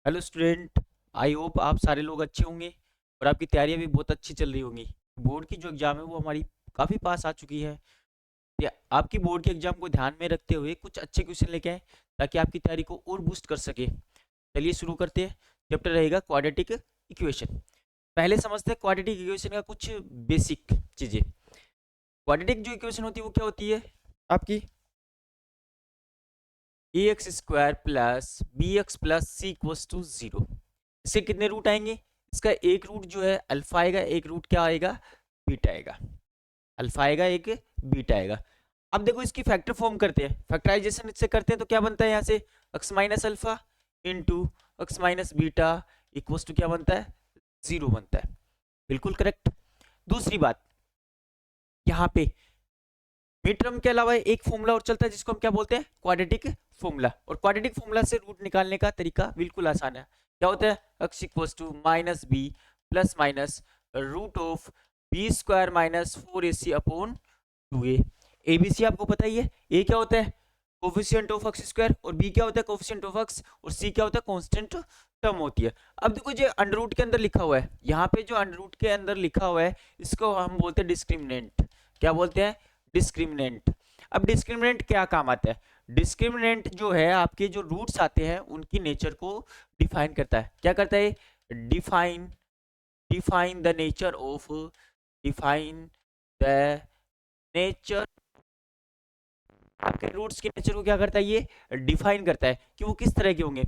Hello student, I hope आप सारे लोग अच्छे होंगे और आपकी तैयारियां भी बहुत अच्छी चल रही होंगी। बोर्ड की जो एग्ज़ाम है वो हमारी काफ़ी पास आ चुकी है। या आपकी बोर्ड के एग्ज़ाम को ध्यान में रखते हुए कुछ अच्छे क्वेश्चन लेके आए ताकि आपकी तैयारी को और बूस्ट कर सके। चलिए शुरू करते हैं। चैप्टर रहेगा क्वाड्रेटिक इक्वेशन। पहले समझते हैं क्वाड्रेटिक इक्वेशन का कुछ बेसिक चीज़ें। क्वाड्रेटिक जो इक्वेशन होती है वो क्या होती है आपकी? A x square plus b x plus c equals to 0। इसके कितने रूट आएंगे? इसका एक रूट जो है अल्फा आएगा, एक रूट क्या आएगा? बीटा आएगा। अल्फा आएगा, एक बीटा आएगा। अब देखो इसकी फैक्टर फॉर्म करते हैं, फैक्टराइजेशन इससे करते हैं तो क्या बनता है यहाँ से? X minus alpha into x minus beta equals to क्या बनता है? 0 बनता है। बिल्कुल करेक्ट। दूसरी बात, यहाँ पे मिड टर्म के अलावा एक फॉर्मूला और चलता है जिसको हम क्या बोलते हैं? Quadratic formula. और क्वाड्रेटिक फॉर्मूला से रूट निकालने का तरीका बिल्कुल आसान है। क्या होता है? x equals to minus b plus minus root of b square minus 4ac upon 2a। ABC आपको पता ही है। ए क्या होता है? कोफिशिएंट ऑफ एक्स स्क्वायर, और बी क्या होता है? कोफिशिएंट ऑफ एक्स, और सी क्या होता है? कांस्टेंट टर्म होती है। अब देखो जो अंडर रूट के अंदर लिखा हुआ है, यहाँ पे जो अंडर रूट के अंदर लिखा हुआ है इसको हम बोलते हैं डिस्क्रिमिनेंट। क्या बोलते हैं? डिस्क्रिमिनेंट। अब डिस्क्रिमिनेंट क्या काम आता है? डिस्क्रिमिनेंट जो है आपके जो रूट्स आते हैं उनकी नेचर को डिफाइन करता है। क्या करता है? Define define the nature of define the nature. आपके रूट्स के नेचर को क्या करता है? ये डिफाइन करता है कि वो किस तरह के होंगे।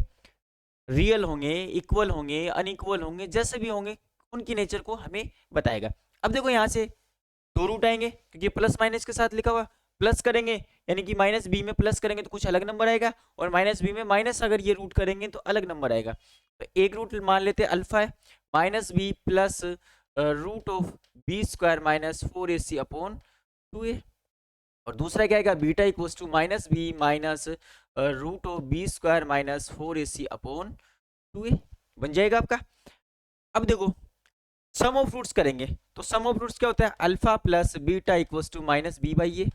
रियल होंगे, इक्वल होंगे, अनइक्वल होंगे, जैसे भी होंगे उनकी नेचर को हमें बताएगा। अब देखो यहाँ से दो रूट आएंगे क्योंकि प्लस माइनस के साथ लिखा हुआ। प्लस करेंगे यानी कि माइनस बी में प्लस करेंगे तो कुछ अलग नंबर आएगा, और माइनस बी में माइनस अगर ये रूट करेंगे तो अलग नंबर आएगा। तो एक रूट मान लेते हैं अल्फा है, minus b plus root of b square minus 4ac upon 2a। और दूसरा क्या आएगा? Beta equals to minus b minus root of b square minus 4ac upon 2a बन जाएगा आपका। अब देखो सम ऑफ रूट्स करेंगे तो सम ऑफ रूट्स क्या होता है? Alpha plus beta equals to minus b by a.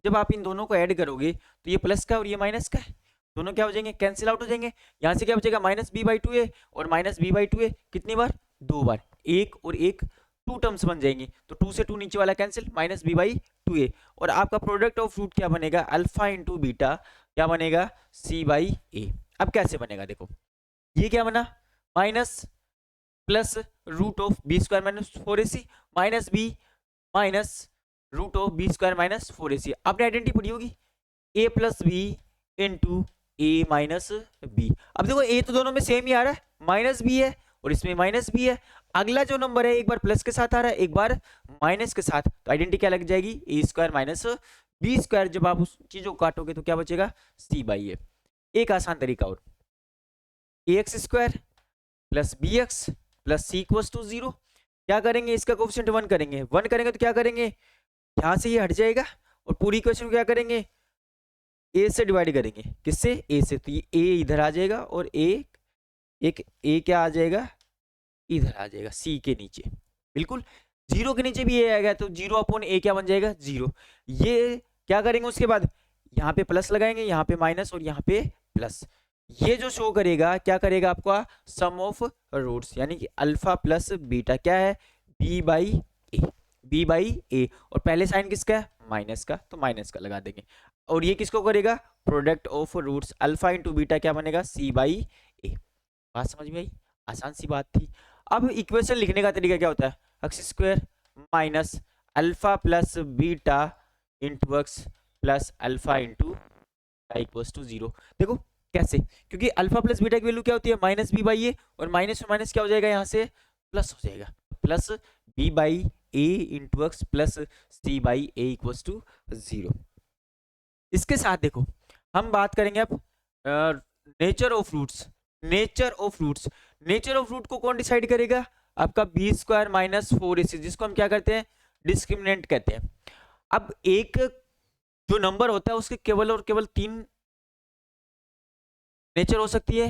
जब आप इन दोनों को ऐड करोगे तो ये प्लस का और ये माइनस का है, दोनों क्या हो जाएंगे? कैंसिल आउट हो जाएंगे। यहाँ से क्या बचेगा? Minus b by two a और माइनस बी बाई टू ए। कितनी बार? दो बार। एक और एक, टू टर्म्स बन जाएंगी। तो टू से टू नीचे वाला cancel, minus b by two a. और आपका प्रोडक्ट ऑफ रूट क्या बनेगा? अल्फा इंटू बीटा क्या बनेगा? C by a. अब कैसे बनेगा? देखो ये क्या बना? Minus plus root of b square minus 4ac minus b minus root of b square minus 4ac। आपने आइडेंटिटी पढ़ी होगी, a plus b into a minus b. अब देखो a तो दोनों में सेम ही आ रहा है, माइनस बी है और इसमें माइनस बी है। अगला जो नंबर है एक बार प्लस के साथ आ रहा है, एक बार माइनस के साथ, तो आइडेंटिटी क्या लग जाएगी? A square minus b square. जब आप उस चीज को काटोगे तो क्या बचेगा? C by a. एक आसान तरीका और, a x square plus b x plus c equals to 0। क्या करेंगे? इसका कोफिशिएंट 1 करेंगे। 1 करेंगे तो क्या करेंगे? यहां से ये हट जाएगा और पूरी इक्वेशन को क्या करेंगे? ए से डिवाइड करेंगे। किससे? ए से। तो ये ए इधर आ जाएगा और एक ए क्या आ जाएगा? इधर आ जाएगा सी के नीचे। बिल्कुल, 0 के नीचे भी ए आ गया तो 0 अपॉन ए क्या बन जाएगा? 0। ये क्या करेंगे उसके बाद? यहाँ पे प्लस लगाएंगे, यहाँ पे माइनस और यहाँ पे प्लस। ये जो शो करेगा क्या करेगा? आपका सम ऑफ रूट्स, यानी कि अल्फा प्लस बीटा क्या है? B by a. B by a. और पहले साइन किसका है? माइनस का, तो माइनस का लगा देंगे। और ये किसको करेगा? Product of roots alpha into beta क्या बनेगा? C by a. बात समझ में आई? आसान सी बात थी। अब इक्वेशन लिखने का तरीका क्या होता है? X square minus alpha plus beta into x plus alpha into equals to 0। देखो कैसे? क्योंकि अल्फा प्लस बीटा की वैल्यू क्या होती है? माइनस बी बाई ए, और माइनस और माइनस क्या हो जाएगा? यहाँ से प्लस हो जाएगा। Plus b by a into x plus c by a equals to 0। इसके साथ देखो हम बात करेंगे अब nature of roots. Nature of roots, nature of root को कौन डिसाइड करेगा? आपका बी स्क्वायर माइनस 4ac, जिसको हम क्या करते हैं? डिस्क्रिमिनेंट कहते हैं। अब एक जो नंबर होता है उसके केवल और केवल 3 नेचर हो सकती है।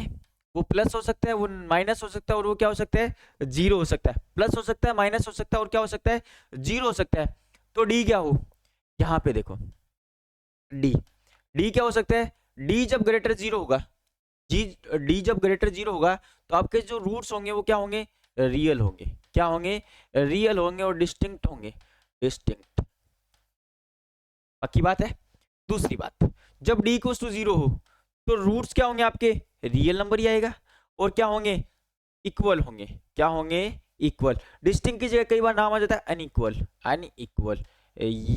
वो प्लस हो सकता है, वो माइनस हो सकता है, और वो क्या हो सकता है? 0 हो सकता है। प्लस हो सकता है, माइनस हो सकता है, और क्या हो सकता है? 0 हो सकता है। तो डी क्या हो? यहाँ पे देखो डी, डी क्या हो सकता है? डी जब ग्रेटर 0 होगा जी डी जब ग्रेटर 0 होगा तो आपके जो रूट्स होंगे वो क्या होंगे, रियल होंगे, क्या होंगे, रियल होंगे और डिस्टिंक्ट होंगे, डिस्टिंक्ट। पक्की बात है। दूसरी बात, जब डी इक्वल्स टू 0 हो तो रूट्स क्या होंगे आपके, रियल नंबर ही आएगा, और क्या होंगे, इक्वल होंगे, क्या होंगे, इक्वल। डिस्टिंक्ट की जगह कई बार नाम आ जाता है अनइक्वल, अनइक्वल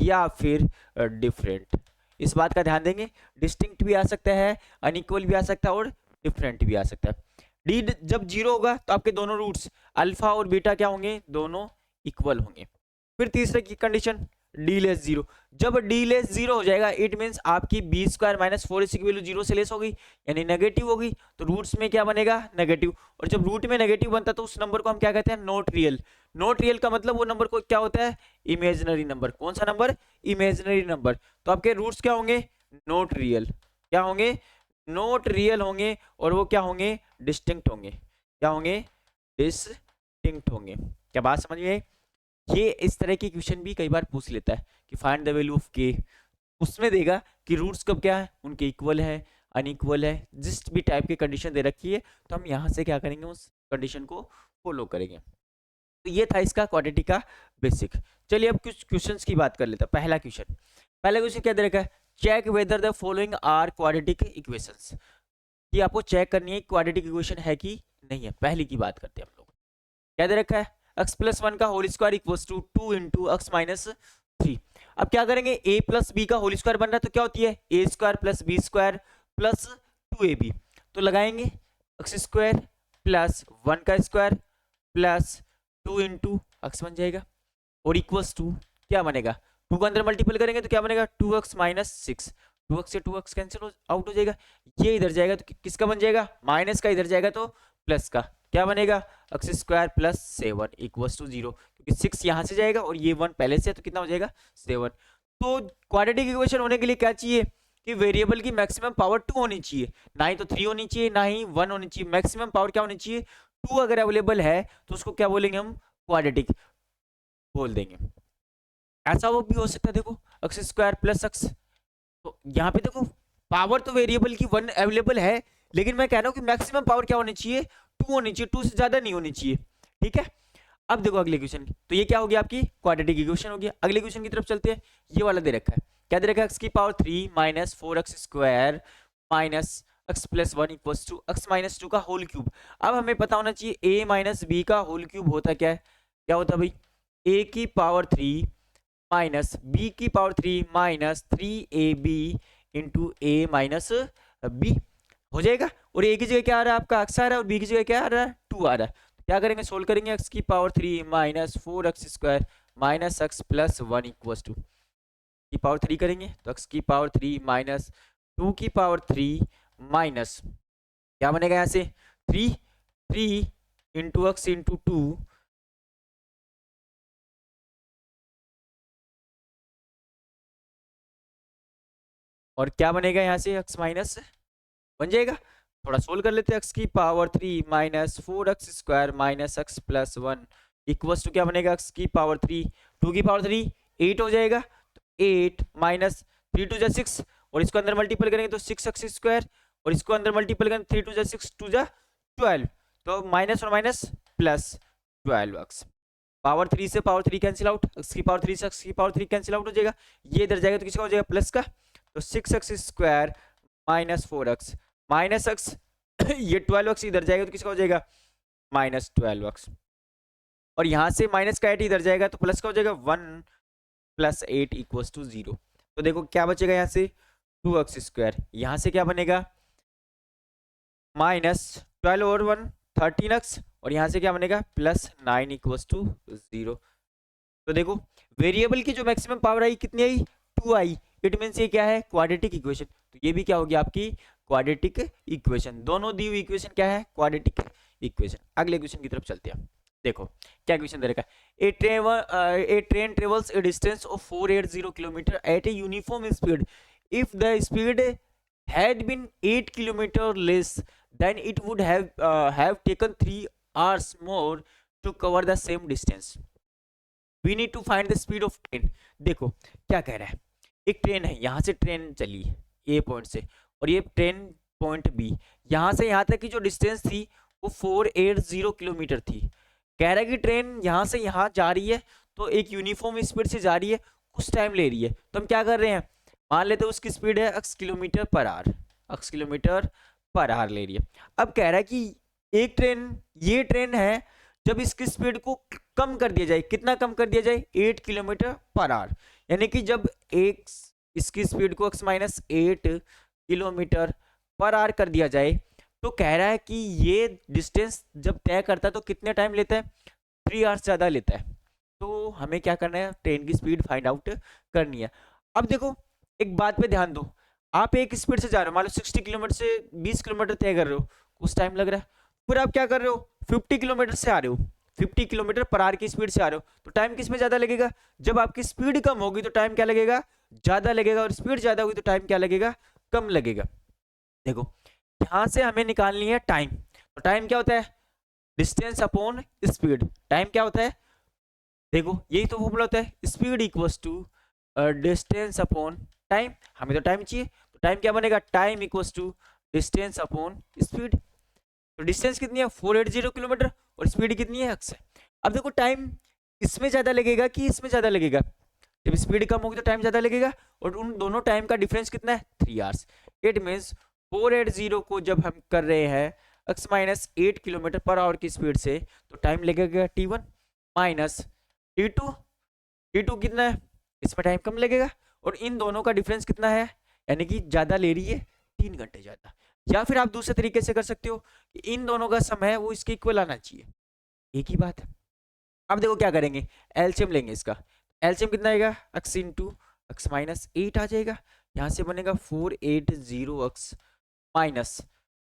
या फिर डिफरेंट। इस बात का ध्यान देंगे, डिस्टिंक्ट भी आ सकता है, अनइक्वल भी आ सकता है और डिफरेंट भी आ सकता है। डी जब 0 होगा तो आपके दोनों रूट्स अल्फा और बीटा क्या होंगे, दोनों इक्वल होंगे। फिर तीसरे की कंडीशन, डी लेस 0। जब डी लेस 0 हो जाएगा इट मीन्स आपकी बी स्क्वायर माइनस 4ac की वैल्यू 0 से लेस हो गई, यानी नेगेटिव होगी, तो रूट्स में क्या बनेगा, नेगेटिव। और जब रूट में नेगेटिव बनता है तो उस नंबर को हम क्या कहते हैं, नॉट रियल। नॉट रियल का मतलब वो नंबर को क्या होता है, इमेजिनरी नंबर। कौन सा नंबर, इमेजिनरी नंबर। तो आपके रूट्स क्या होंगे, नॉट रियल, क्या होंगे, नॉट रियल होंगे, और वो क्या होंगे, डिस्टिंक्ट होंगे, क्या होंगे, डिस्टिंक्ट होंगे। क्या बात समझ में आई। ये इस तरह की क्वेश्चन भी कई बार पूछ लेता है कि फाइंड द वैल्यू ऑफ के, उसमें देगा कि रूट्स कब क्या है, उनके इक्वल है, अनइक्वल है, जिस भी टाइप की कंडीशन दे रखी है तो हम यहाँ से क्या करेंगे, उस कंडीशन को फॉलो करेंगे। तो ये था इसका क्वाड्रेटिक का बेसिक। चलिए अब कुछ क्वेश्चंस की बात कर लेते हैं। पहला क्वेश्चन क्या दे रखा है, check whether the following are quadratic equations. कि आपको चेक करनी है क्वाड्रेटिक इक्वेशन है कि नहीं है। पहली की बात करते हैं हम लोग, क्या दे रखा है, x प्लस 1 का whole square equals to 2 into x minus 3। अब क्या करेंगे, a प्लस बी का होल स्क्वायर बन रहा है तो क्या होती है, a square plus b square plus 2ab। तो लगाएंगे एक्स स्क्वायर प्लस 1 का स्क्वायर प्लस 2 इंटू एक्स बन जाएगा, और इक्वल्स टू क्या बनेगा, 2 को अंदर मल्टीपल करेंगे तो क्या बनेगा, 2x माइनस 6। 2x से 2x कैंसिल आउट हो जाएगा, ये इधर जाएगा तो किसका बन जाएगा, माइनस का, इधर जाएगा तो प्लस का, क्या बनेगा, x square plus 7 equals to 0, क्योंकि 6 यहाँ से जाएगा और ये 1 पहले से है तो कितना हो जाएगा, 7। तो क्वाड्रेटिक इक्वेशन होने के लिए क्या चाहिए कि वेरिएबल की मैक्सिमम पावर 2 होनी चाहिए, ना ही तो 3 होनी चाहिए, ना ही 1 होनी चाहिए, मैक्सिमम पावर क्या होनी चाहिए, 2 अगर अवेलेबल है तो उसको क्या बोलेंगे हम, क्वाड्रेटिक बोल देंगे। ऐसा वो भी हो सकता है, देखो एक्स स्क्वायर प्लस एक्स, तो यहाँ पे देखो पावर तो वेरिएबल की 1 अवेलेबल है, लेकिन मैं कह रहा हूँ कि मैक्सिमम पावर क्या होनी चाहिए, 2 होनी चाहिए, 2 से ज्यादा नहीं होनी चाहिए। ठीक है, अब देखो अगले क्वेश्चन, तो ये क्या हो गया, आपकी क्वाड्रेटिक इक्वेशन हो गया। अगले क्वेश्चन की तरफ चलते हैं। ये वाला दे रखा है, क्या दे रखा है, एक्स की power 3 minus 4x square minus x plus 1 equals to x minus 2 का होल क्यूब। अब हमें पता होना चाहिए a माइनस बी का होल क्यूब होता क्या है, क्या होता है भाई, a की पावर 3 माइनस बी की power 3 minus 3ab into a minus B हो जाएगा। और ए की जगह क्या आ रहा है आपका, एक्स आ रहा है, और बी की जगह क्या आ रहा है, 2 आ रहा है। तो क्या करेंगे, सोल्व करेंगे, एक्स की power 3 minus 4x square minus x plus 1 equals to की पावर 3 करेंगे तो एक्स की पावर 3 माइनस 2 की पावर 3 माइनस क्या बनेगा यहाँ से, 3 इंटू एक्स इंटू 2 और क्या बनेगा यहाँ से, एक्स माइनस बन जाएगा। थोड़ा सोल्व कर लेते हैं, एक्स की power 3 minus 4x square minus x plus 1 equals to क्या बनेगा, एक्स की पावर 3 2 की पावर 3 8 हो जाएगा, तो 8 माइनस 3 टू जा 6, और इसको अंदर मल्टीपल करेंगे तो 6x स्क्वायर, और इसको अंदर मल्टीपल करेंगे 3 टू जा 6 2 जा 12, तो माइनस और माइनस प्लस 12x। पावर 3 से पावर 3 कैंसिल आउट, एक्स की पावर 3 से एक्स की पावर 3 कैंसिल आउट हो जाएगा, ये इधर जाएगा तो किसका हो जाएगा, प्लस का, तो 6x square minus 4x minus x ये 12x इधर जाएगा तो किसका हो जाएगा, माइनस 12x, और यहां से माइनस का 8 इधर जाएगा तो प्लस का हो जाएगा 1 प्लस 8 इक्वल्स टू 0। तो देखो क्या बचेगा यहाँ से, 2x स्क्वायर, यहाँ से क्या बनेगा, माइनस 12 और 1 13x, और यहाँ से क्या बनेगा, प्लस 9 इक्वल्स टू 0। तो देखो वेरिएबल की जो मैक्सिमम पावर आई कितनी आई, 2 आई, इट मीन्स ये क्या है, क्वाड्रेटिक इक्वेशन। तो ये भी क्या होगी आपकी क्वाड्रेटिक इक्वेशन, दोनों दी हुई इक्वेशन क्या है, क्वाड्रेटिक इक्वेशन। अगले क्वेश्चन की तरफ चलते हैं। देखो क्या क्वेश्चन दे रखा है, a train travels a distance of 480 kilometre at a uniform speed, if the speed had been 8 kilometer less then it would have taken 3 hours more to cover the same distance. We need to find the speed of train. देखो क्या कह रहा है, एक train है, यहाँ से train चली ए पॉइंट से, और ये ट्रेन पॉइंट बी। यहाँ से यहाँ तक की जो डिस्टेंस थी वो 480 किलोमीटर थी। कह रहा है कि ट्रेन यहाँ से यहाँ जा रही है तो एक यूनिफॉर्म स्पीड से जा रही है, कुछ टाइम ले रही है। तो हम क्या कर रहे हैं, मान लेते हैं उसकी स्पीड है x kilometre per hour, x kilometre per hour ले रही है। अब कह रहा है कि एक ट्रेन, ये ट्रेन है, जब इसकी स्पीड को कम कर दिया जाए, कितना कम कर दिया जाए, 8 किलोमीटर पर आवर, यानी कि जब एक इसकी स्पीड को x minus 8 kilometre per hour कर दिया जाए, तो कह रहा है कि ये डिस्टेंस जब तय करता है तो कितने टाइम लेता है, 3 आवर्स ज़्यादा लेता है। तो हमें क्या करना है, ट्रेन की स्पीड फाइंड आउट करनी है। अब देखो एक बात पे ध्यान दो, आप एक स्पीड से जा रहे हो, मान लो 60 किलोमीटर से 20 किलोमीटर तय कर रहे हो, कुछ टाइम लग रहा है। फिर आप क्या कर रहे हो, 50 किलोमीटर से आ रहे हो, 50 किलोमीटर पर आवर की स्पीड से आ रहे हो, तो टाइम किस में ज़्यादा लगेगा, जब आपकी स्पीड कम होगी तो टाइम क्या लगेगा, ज़्यादा लगेगा, और स्पीड ज़्यादा होगी तो टाइम क्या लगेगा, कम लगेगा। देखो यहां से हमें निकालनी है टाइम, तो टाइम क्या होता है, डिस्टेंस अपॉन स्पीड। टाइम क्या होता है, देखो यही तो फॉर्मूला होता है, speed equals to distance upon time. हमें तो टाइम चाहिए, तो टाइम क्या बनेगा, time equals to distance upon speed. तो डिस्टेंस कितनी है 480 किलोमीटर और स्पीड कितनी है x है। अब देखो टाइम इसमें ज्यादा लगेगा कि इसमें ज्यादा लगेगा, जब स्पीड कम होगी तो टाइम ज्यादा लगेगा, और उन दोनों टाइम का डिफरेंस कितना है, 3 आवर्स। इट मीन्स 480 को जब हम कर रहे हैं x minus 8 kilometre per hour की स्पीड से, तो टाइम लगेगा t1 माइनस t2। t2 कितना है, इसमें टाइम कम लगेगा, और इन दोनों का डिफरेंस कितना है, यानी कि ज्यादा ले रही है, 3 घंटे ज्यादा। या फिर आप दूसरे तरीके से कर सकते हो कि इन दोनों का समय वो इसके इक्वल आना चाहिए, एक ही बात है। अब देखो क्या करेंगे, एलसीएम लेंगे इसका, एलसीएम कितना आएगा, x इंटू एक्स माइनस 8 आ जाएगा, यहाँ से बनेगा 480x माइनस,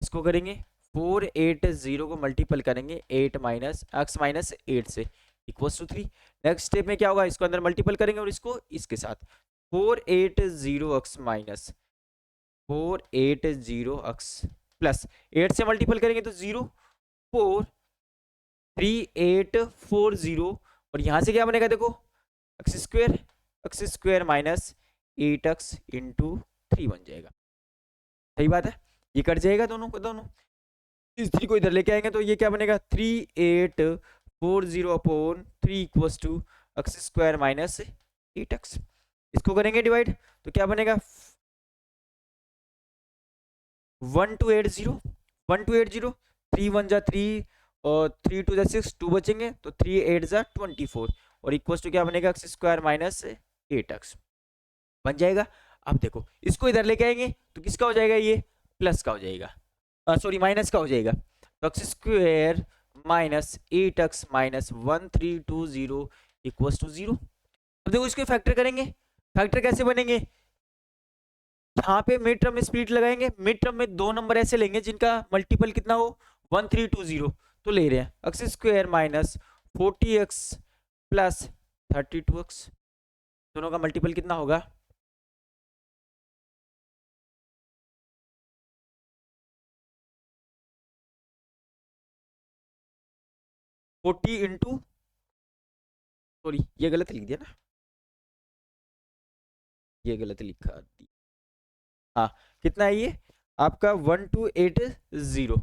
इसको करेंगे 480 को मल्टीपल करेंगे 8 माइनस एक्स माइनस 8 से इक्वल्स टू 3। नेक्स्ट स्टेप में क्या होगा, इसको अंदर मल्टीपल करेंगे और इसको इसके साथ 480x माइनस 480x प्लस 8 से मल्टीपल करेंगे तो 0 4 3840, और यहां से क्या बनेगा, देखो x square minus 8x into 3 बन जाएगा। सही बात है, ये कट जाएगा दोनों को, दोनों इस 3 को इधर लेके आएंगे तो ये क्या बनेगा, 3840 upon 3 equals to x square minus 8x। इसको करेंगे डिवाइड तो क्या बनेगा, 1280 3 1 जा 3 और 3 2 जा 6, 2 बचेंगे तो 3 8 जा 24, और इक्वल्स टू क्या बनेगा, एक्स स्क्वायर माइनस 8x बन जाएगा। अब देखो इसको इधर लेके आएंगे तो किसका हो जाएगा, ये प्लस का हो जाएगा, सॉरी माइनस का हो जाएगा, तो x square minus 8x minus 1320 equals to 0। अब देखो इसके फैक्टर करेंगे, फैक्टर कैसे बनेंगे, यहाँ पे मिड टर्म में स्प्लिट लगाएंगे, मिड टर्म में दो नंबर ऐसे लेंगे जिनका मल्टीपल कितना हो 1320, तो ले रहे हैं x square minus 40x plus 32x, दोनों का मल्टीपल कितना होगा, 40 इंटू, सॉरी ये गलत लिख दिया ना, ये गलत लिखा दी, हाँ कितना है ये आपका 1280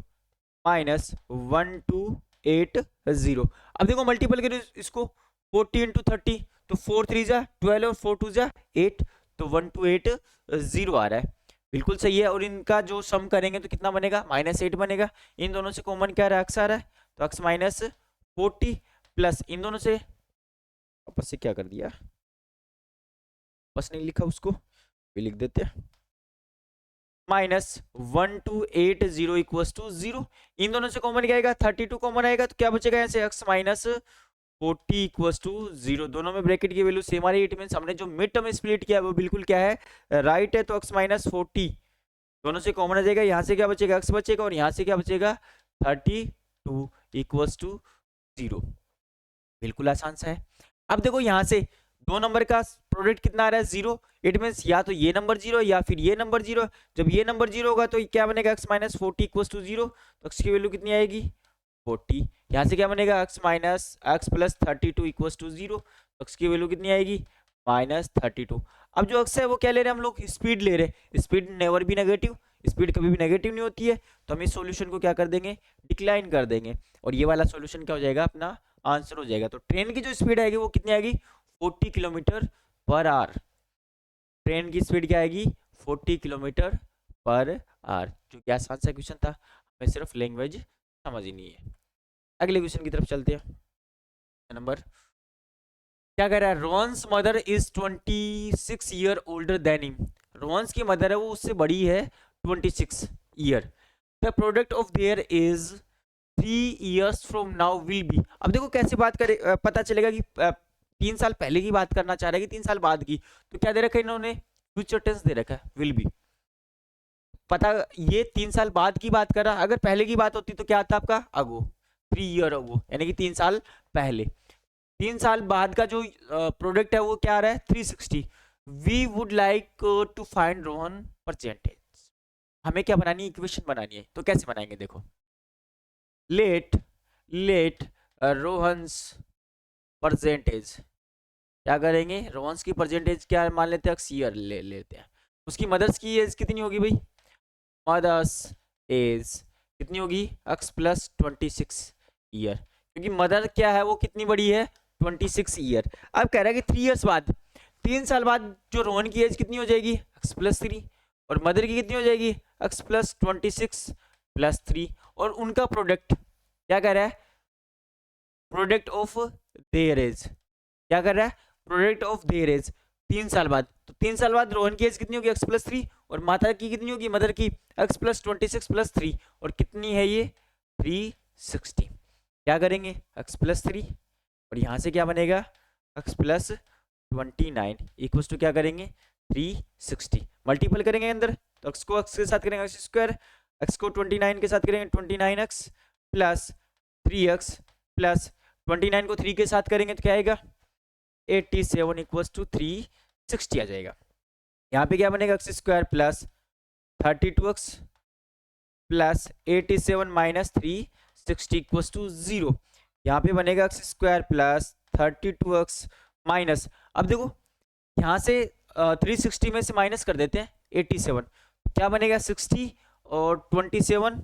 माइनस 1280। अब देखो मल्टीपल करो इसको 40 इंटू 30, तो 4 3 जा 12 और 4 2 जा 8, तो 1280 आ रहा है, बिल्कुल सही है। और इनका जो सम करेंगे तो कितना बनेगा, -8 बनेगा। इन दोनों से कॉमन क्या आ रहा है, एक्स आ रहा है, तो एक्स माइनस 40 प्लस इन दोनों से वापस से क्या कर दिया, बस नहीं लिखा उसको भी लिख देते हैं, -1280 इक्वल्स टू 0। इन दोनों से कॉमन क्या आएगा, 32 कॉमन आएगा, तो क्या बचेगा यहाँ से x माइनस 40 इक्वल्स टू 0। दोनों में ब्रैकेट की वैल्यू सेम आ रही है, इट मींस हमने जो मिड टर्म स्प्लिट किया है वो बिल्कुल क्या है, राइट है। तो x माइनस 40 दोनों से कॉमन आ जाएगा, यहाँ से क्या बचेगा, x बचेगा, और यहाँ से क्या बचेगा 32 इक्वल्स टू 0। बिल्कुल आसान सा है। अब देखो यहाँ से दो नंबर का प्रोडक्ट कितना आ रहा है, 0। इट मींस या तो ये नंबर 0 या फिर ये नंबर 0। जब ये नंबर 0 होगा तो क्या बनेगा, x माइनस 40 इक्वल्स टू 0, तो x की वैल्यू कितनी आएगी 40। यहाँ से क्या बनेगा, x minus x plus 32 equals to 0, तो x की वैल्यू कितनी आएगी -32। अब जो x है वो क्या ले रहे हैं हम लोग, स्पीड ले रहे हैं, speed never be negative, speed कभी भी नेगेटिव नहीं होती है, तो हम इस सॉल्यूशन को क्या कर देंगे, डिक्लाइन कर देंगे, और ये वाला सॉल्यूशन क्या हो जाएगा, अपना आंसर हो जाएगा। तो ट्रेन की जो स्पीड आएगी वो कितनी आएगी, 40 किलोमीटर पर आवर। ट्रेन की स्पीड क्या आएगी, 40 किलोमीटर पर आवर, जो कि आसान सा क्वेश्चन था, हमें सिर्फ लैंग्वेज समझनी है। अगले क्वेश्चन की तरफ चलते हैं। नंबर क्या कह रहा है, Rohan's mother is 26 year older than him. Rohan's की मदर है वो उससे बड़ी है 26 year. The product of their is 3 years from now will be. अब देखो कैसे बात करे, पता चलेगा कि 3 साल पहले की बात करना चाह रहा है कि 3 साल बाद की। तो क्या दे रखा है इन्होंने, फ्यूचर टेंस दे रखा है, विल बी। पता ये 3 साल बाद की बात कर रहा, अगर पहले की बात होती तो क्या आता आपका, अगो, 3 ईयर अगो, यानी कि 3 साल पहले। 3 साल बाद का जो प्रोडक्ट है वो क्या आ रहा है, 360। We would like to find Rohan percentage. हमें क्या बनानी है, इक्वेशन बनानी है। तो कैसे बनाएंगे, देखो, लेट लेट रोहन्स परसेंटेज, क्या करेंगे, रोहन्स की परसेंटेज क्या मान लेते हैं, ईयर ले लेते हैं। उसकी मदर्स की एज कितनी होगी भाई, मदर्स एज कितनी होगी, x प्लस 26 ईयर, क्योंकि मदर क्या है वो कितनी बड़ी है, 26 ईयर। अब कह रहा है कि 3 इयर्स बाद, 3 साल बाद जो रोहन की एज कितनी हो जाएगी, x प्लस 3, और मदर की कितनी हो जाएगी, x प्लस 26 प्लस 3, और उनका प्रोडक्ट क्या कह रहा है, प्रोडक्ट ऑफ देयर एज, क्या कर रहा है, प्रोडक्ट ऑफ देयर एज 3 साल बाद। तो 3 साल बाद रोहन की एज कितनी होगी, x प्लस 3, और माता की कितनी होगी, मदर की x प्लस 26 प्लस 3, और कितनी है ये 360। क्या करेंगे, x प्लस 3, और यहाँ से क्या बनेगा, x प्लस 29 इक्वल टू क्या करेंगे, 360। मल्टीपल करेंगे अंदर, तो x को x के साथ करेंगे x स्क्वायर, x को 29 के साथ करेंगे 29x प्लस 3x प्लस 29 को 3 के साथ करेंगे तो क्या आएगा, 87 इक्वल्स टू 360 आ जाएगा। यहाँ पे क्या बनेगा, x square plus 32x plus 87 minus 360 equals to 0। यहाँ पे बनेगा x square plus 32x minus, अब देखो यहाँ से 360 में से माइनस कर देते हैं 87, क्या बनेगा 60 और 27,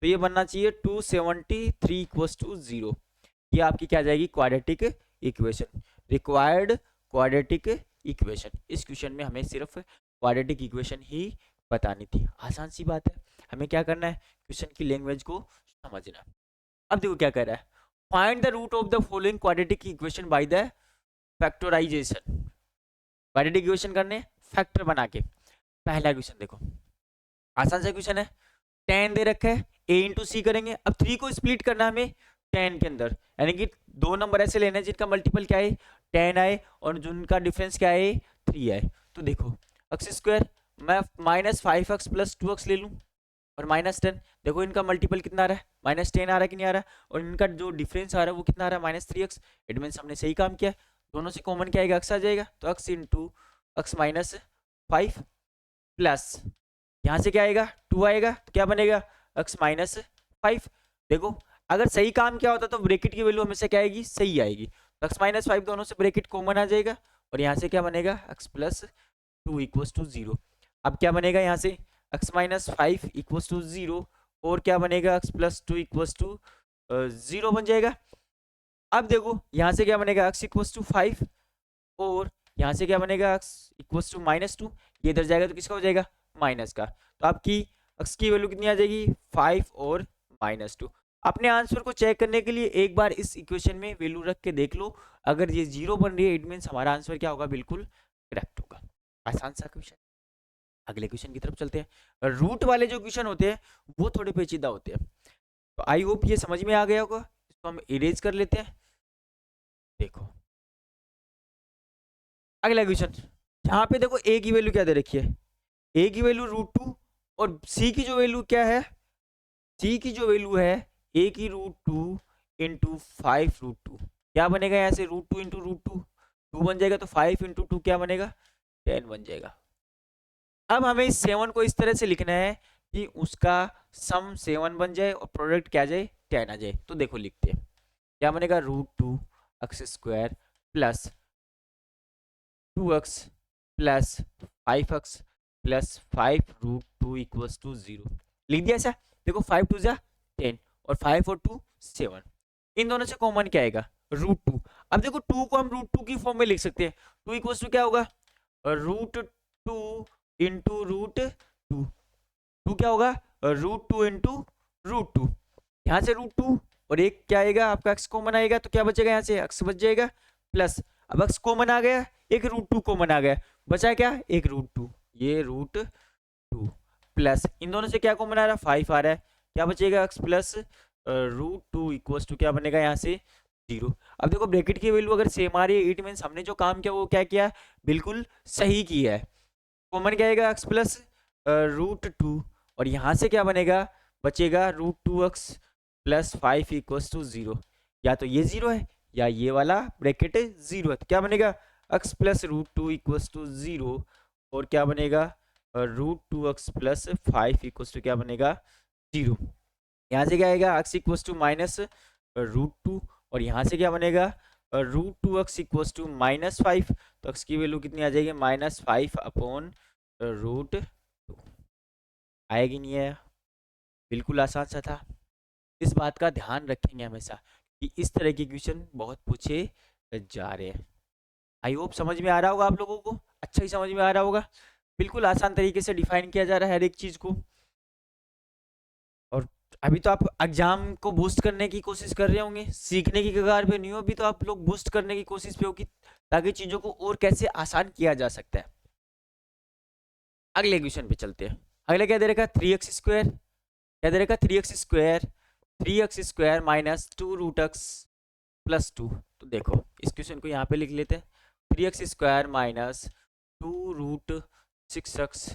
तो ये बनना चाहिए 273 इक्वल्स टू 0। ये आपकी क्या जाएगी, quadratic equation, required quadratic equation. इस क्वेश्चन में हमें सिर्फ क्वाड्रेटिक इक्वेशन ही बतानी थी, आसान सी बात है। हमें क्या करना है, क्वेश्चन की लैंग्वेज को समझना। अब देखो क्या कर रहा है, find the root of the following quadratic equation by the factorization. Quadratic equation करने फैक्टर बना के। पहला क्वेश्चन देखो, आसान सा क्वेश्चन है, 10 दे रखा है, a इंटू सी करेंगे। अब 3 को स्प्लिट करना है हमें 10 के अंदर, यानी कि 2 नंबर ऐसे लेने जिनका मल्टीपल क्या है 10 आए और जिनका डिफरेंस क्या है 3 आए। तो देखो एक्स स्क्वायर, मैं माइनस 5x प्लस 2x ले लूँ, और माइनस 10, देखो इनका मल्टीपल कितना आ रहा है, माइनस 10 आ रहा है कि नहीं आ रहा है, और इनका जो डिफरेंस आ रहा है वो कितना आ रहा है, माइनस 3x। इट मीन्स हमने सही काम किया, दोनों से कॉमन क्या आएगा, x आ जाएगा, तो x into x minus 5 plus यहाँ से क्या आएगा 2 आएगा, तो क्या बनेगा x माइनस 5। देखो अगर सही काम क्या होता तो ब्रैकेट की वैल्यू हमेशा क्या आएगी, सही आएगी, तो x माइनस 5 दोनों से ब्रैकेट कॉमन आ जाएगा, और यहाँ से क्या बनेगा x प्लस 2 इक्वल्स टू 0। अब क्या बनेगा यहाँ से x माइनस 5 इक्वल्स टू 0, और क्या बनेगा x प्लस 2 इक्वल्स टू 0 बन जाएगा। अब देखो यहाँ से क्या बनेगा x इक्वल्स टू 5, और यहाँ से क्या बनेगा x इक्वल्स टू माइनस 2, ये इधर जाएगा तो किसका हो जाएगा, माइनस का। तो आपकी x की वैल्यू कितनी आ जाएगी 5 और माइनस 2। अपने आंसर को चेक करने के लिए एक बार इस इक्वेशन में वैल्यू रख के देख लो, अगर ये 0 बन रही है इट मीन्स हमारा आंसर क्या होगा, बिल्कुल करेक्ट होगा। आसान सा क्वेश्चन। अगले क्वेश्चन की तरफ चलते हैं। रूट वाले जो क्वेश्चन होते हैं वो थोड़े पेचीदा होते हैं, तो आई होप ये समझ में आ गया होगा। इसको हम इरेज कर लेते हैं। देखो अगला क्वेश्चन, यहाँ पे देखो a की वैल्यू क्या दे रखी है, a की वैल्यू √2, और c की जो वैल्यू क्या है, c की जो वैल्यू है a की √2 इंटू 5√2, क्या बनेगा यहाँ से √2 इंटू √2 2 बन जाएगा, तो 5 इंटू 2 क्या बनेगा 10 बन जाएगा। अब हमें इस 7 को इस तरह से लिखना है कि उसका सम 7 बन जाए और प्रोडक्ट क्या आ जाए 10 आ जाए। तो देखो लिखते हैं, क्या बनेगा √2 x square plus 2x plus 5x plus 5√2 equals to 0। लिख दिया ऐसा। देखो 5 2 जा 10 और 5 और 2 7। इन दोनों से कॉमन क्या आएगा? √2। अब देखो 2 को हम √2 की फॉर्म में लिख सकते हैं। 2 इक्वल्स टू क्या होगा? √2 इंटू √2। 2 क्या होगा? √2 इंटू √2। यहाँ से √2 और एक क्या आएगा आपका x कॉमन आएगा, तो क्या बचेगा? यहाँ से x बच जाएगा प्लस, अब x कॉमन आ गया, एक √2 कॉमन आ गया, बचा क्या? एक √2। ये √2 प्लस इन दोनों से क्या कॉमन आ रहा है? 5 आ रहा है। क्या बचेगा? x प्लस √2 इक्वल्स टू क्या बनेगा यहाँ से? 0। अब देखो ब्रैकेट की वैल्यू अगर सेम आ रही है, इट मींस हमने जो काम किया वो क्या किया? बिल्कुल सही किया है। कॉमन क्या आएगा? x प्लस √2 और यहाँ से क्या बनेगा? बचेगा √2x प्लस 5 इक्वल्स टू 0। या तो ये 0 है या ये वाला ब्रैकेट 0 है, तो क्या बनेगा? x प्लस √2 इक्वल्स टू 0 और क्या बनेगा? √2x प्लस 5 इक्वल्स टू क्या बनेगा? 0। यहाँ से क्या आएगा? x इक्वल्स टू माइनस √2 और यहाँ से क्या बनेगा? √2x equals to minus 5। तो x की वैल्यू कितनी आ जाएगी? Minus 5 upon √2। आएगी नहीं है? बिल्कुल आसान सा था। इस बात का ध्यान रखेंगे हमेशा कि इस तरह के क्वेश्चन बहुत पूछे जा रहे हैं। आई होप समझ में आ रहा होगा आप लोगों को, अच्छा ही समझ में आ रहा होगा। बिल्कुल आसान तरीके से डिफाइन किया जा रहा है हर एक चीज को। और अभी तो आप एग्जाम को बूस्ट करने की कोशिश कर रहे होंगे, सीखने की कगार पे नहीं हो अभी तो आप लोग बूस्ट करने की कोशिश पे हो कि ताकि चीजों को और कैसे आसान किया जा सकता है। अगले क्वेश्चन पे चलते हैं। अगले क्या दे रखा है? 3x²। क्या दे रखा है? 3x² 3x² minus 2√x plus 2। तो देखो इस क्वेश्चन को यहाँ पे लिख लेते हैं। 3x² minus 2√6x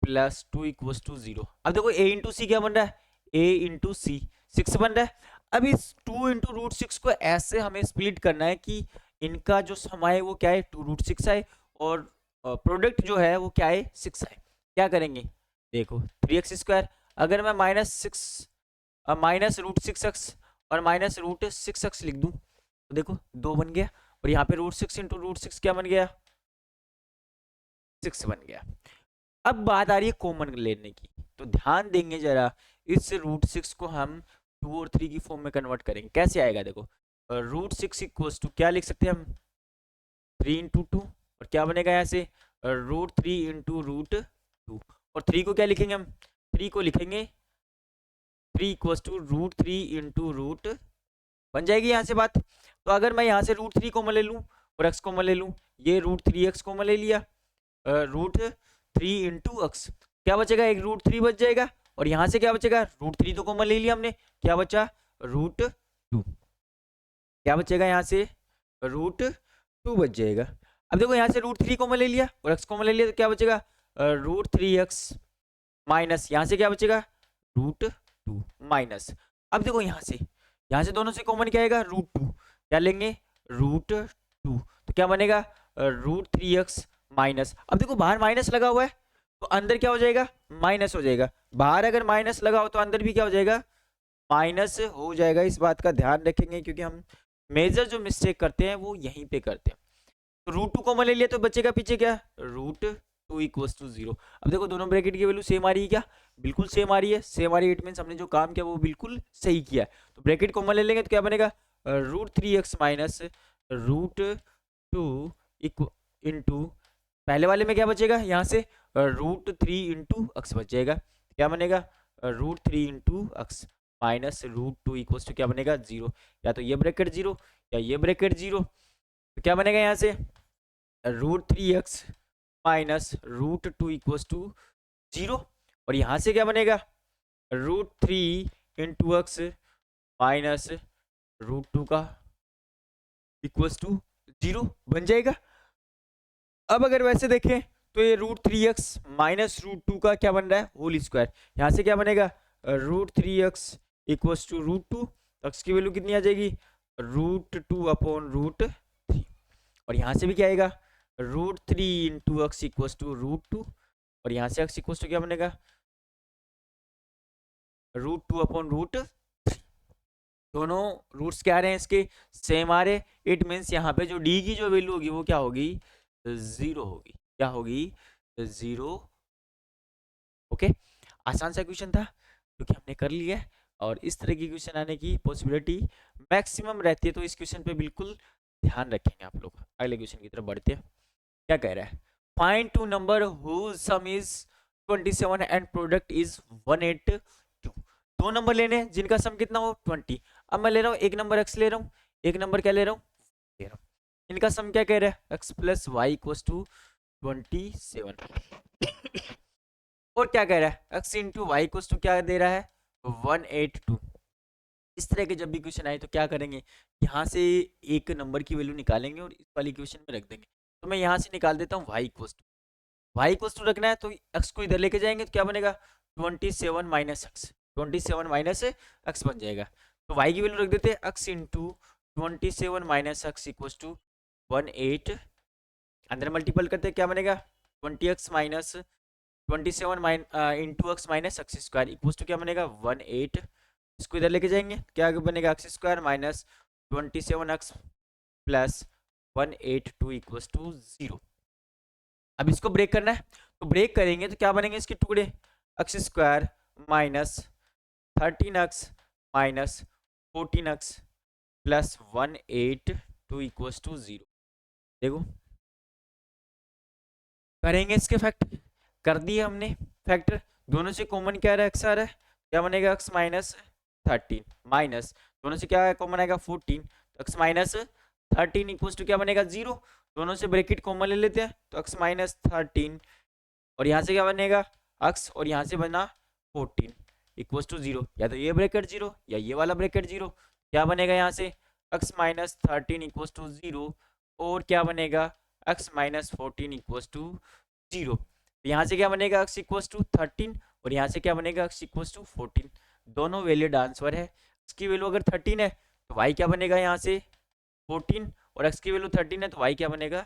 plus 2 equals to 0। अब देखो a इंटू सी क्या बन रहा है? a इंटू सी 6 बन रहा है। अब इस 2 इंटू √6 को ऐसे हमें स्प्लिट करना है कि इनका जो सम आए वो क्या है? 2√6 आए और प्रोडक्ट जो है वो क्या है? 6 आए। क्या करेंगे? देखो 3x², अगर मैं माइनस √6x और माइनस √6x लिख दूं तो देखो 2 बन गया और यहाँ पे √6 इंटू √6 क्या बन गया? 6 बन गया। अब बात आ रही है कॉमन लेने की, तो ध्यान देंगे जरा। इस √6 को हम 2 और 3 की फॉर्म में कन्वर्ट करेंगे। कैसे आएगा? देखो √6 इक्वल्स टू क्या लिख सकते हैं हम? 3 इंटू 2 और क्या बनेगा यहाँ से? √3 इंटू √2 और 3 को क्या लिखेंगे हम? 3 को लिखेंगे 3 इक्वल्स टू √3 इंटू √, बन जाएगी यहाँ से बात। तो अगर मैं यहाँ से √3 कॉमन ले लूँ और x कॉमन ले लूँ, ये √3x कॉमन ले लिया, √3 इंटू x क्या बचेगा? एक √3 बच जाएगा और यहाँ से क्या बचेगा? √3 तो कॉमन ले लिया हमने, क्या बचा? √2। क्या बचेगा यहाँ से? √2 बच जाएगा। अब देखो यहाँ से √3 कॉमन ले लिया और x कॉमन ले लिया, तो क्या बचेगा? √3x माइनस यहाँ से क्या बचेगा? √2 माइनस। अब देखो यहाँ से दोनों से कॉमन क्या आएगा? √2। क्या लेंगे? √2 तो क्या बनेगा? √3x minus. अब देखो बाहर माइनस लगा हुआ है तो अंदर क्या हो जाएगा? माइनस हो जाएगा। बाहर अगर माइनस लगा हो तो अंदर भी क्या हो जाएगा? माइनस हो जाएगा। इस बात का ध्यान रखेंगे क्योंकि हम मेजर जो मिस्टेक करते हैं वो यहीं पे करते हैं। तो √2 कॉमन ले लिया तो बचेगा पीछे क्या? √2 इक्वल्स टू 0। अब देखो दोनों ब्रैकेट की वैल्यू सेम आ रही है क्या? बिल्कुल सेम आ रही है। सेम आ रही है इट मींस हमने जो काम किया वो बिल्कुल सही किया है। तो ब्रैकेट कॉमन ले लेंगे तो क्या बनेगा? √3x माइनस √2 इंटू पहले वाले में क्या बचेगा? यहाँ से √3 इंटू x बच जाएगा। क्या बनेगा? √3 into x minus √2 equals to क्या बनेगा? 0। या तो ये ब्रैकेट 0 या ये ब्रैकेट 0। तो क्या बनेगा यहाँ से? √3x माइनस √2 इक्वल्स टू 0 और यहाँ से क्या बनेगा? √3 इंटू एक्स माइनस √2 का इक्वल्स टू 0 बन जाएगा। अब अगर वैसे देखें तो ये √3x माइनस √2 का क्या बन रहा है? Whole square. यहाँ से क्या बनेगा? √3x equals to √2। x की वैल्यू कितनी आ जाएगी? √2 अपॉन √3 और यहाँ से भी क्या आएगा? √3 इंटू एक्स इक्वल्स टू √2 और यहाँ से x इक्वल्स टू क्या बनेगा? √2 अपॉन √3। दोनों रूट्स क्या आ रहे हैं इसके? सेम आ रहे। इट मीन्स यहाँ पे जो d की जो वैल्यू होगी वो क्या होगी? 0 होगी। क्या होगी? 0 ओके, आसान सा क्वेश्चन था क्योंकि हमने कर लिया है, और इस तरह की क्वेश्चन आने की पॉसिबिलिटी मैक्सिमम रहती है, तो इस क्वेश्चन पे बिल्कुल ध्यान रखेंगे आप लोग। अगले क्वेश्चन की तरफ बढ़ते हैं। क्या कह रहा है, find two number whose sum is 27 and product is 182। दो नंबर लेने हैं जिनका सम कितना हो 20। अब मैं ले रहा हूँ एक नंबर x ले रहा हूँ, एक नंबर क्या ले रहा हूँ, ले रहा हूँ। इनका सम क्या कह रहा है, x plus y equals to 27। और क्या कह रहा है, x into y equals to क्या दे रहा है, 182। इस तरह के जब भी क्वेश्चन आए तो क्या करेंगे, यहाँ से एक नंबर की वैल्यू निकालेंगे और इस वाली क्वेश्चन में रख देंगे। तो मैं यहाँ से निकाल देता हूँ y equals to, y equals to रखना है तो x को इधर लेके जाएंगे तो क्या बनेगा 27 माइनस एक्स, 27 माइनस एक्स बन जाएगा। तो y की वैल्यू रख देते हैं x into 27 minus x equals to 18। अंदर मल्टीपल करते हैं क्या बनेगा 20x minus 27 into x minus x square equals to क्या बनेगा 18। इसको इधर लेके जाएंगे क्या बनेगा x square minus 27x plus 182 equals to 0। अब इसको ब्रेक करना है तो ब्रेक करेंगे तो क्या बनेंगे इसके टुकड़े, x square minus 13x minus 14x plus 182 equals to 0। देखो करेंगे इसके फैक्टर, कर दिए हमने फैक्टर, दोनों से कॉमन क्या रहा है x आ रहा है, क्या बनेगा x माइनस 13 माइनस दोनों से क्या कॉमन आएगा 14, तो x माइनस 13 इक्वल्स टू क्या बनेगा 0। दोनों से ब्रैकेट कॉमन ले लेते हैं तो x माइनस 13 और यहाँ से क्या बनेगा x और यहाँ से बना 14 इक्वल्स टू 0। या तो ये ब्रैकेट 0 या ये वाला ब्रैकेट 0, क्या बनेगा यहाँ से x माइनस 13 इक्वल्स टू 0 और क्या बनेगा x माइनस 14 इक्वल्स टू 0। तो यहाँ से क्या बनेगा x इक्वल्स टू 13 और यहाँ से क्या बनेगा x इक्वल्स टू 14। दोनों वैलिड आंसर है। x की वैल्यू अगर 13 है तो y क्या बनेगा यहाँ से 14 और x की वैल्यू 13 है तो y क्या बनेगा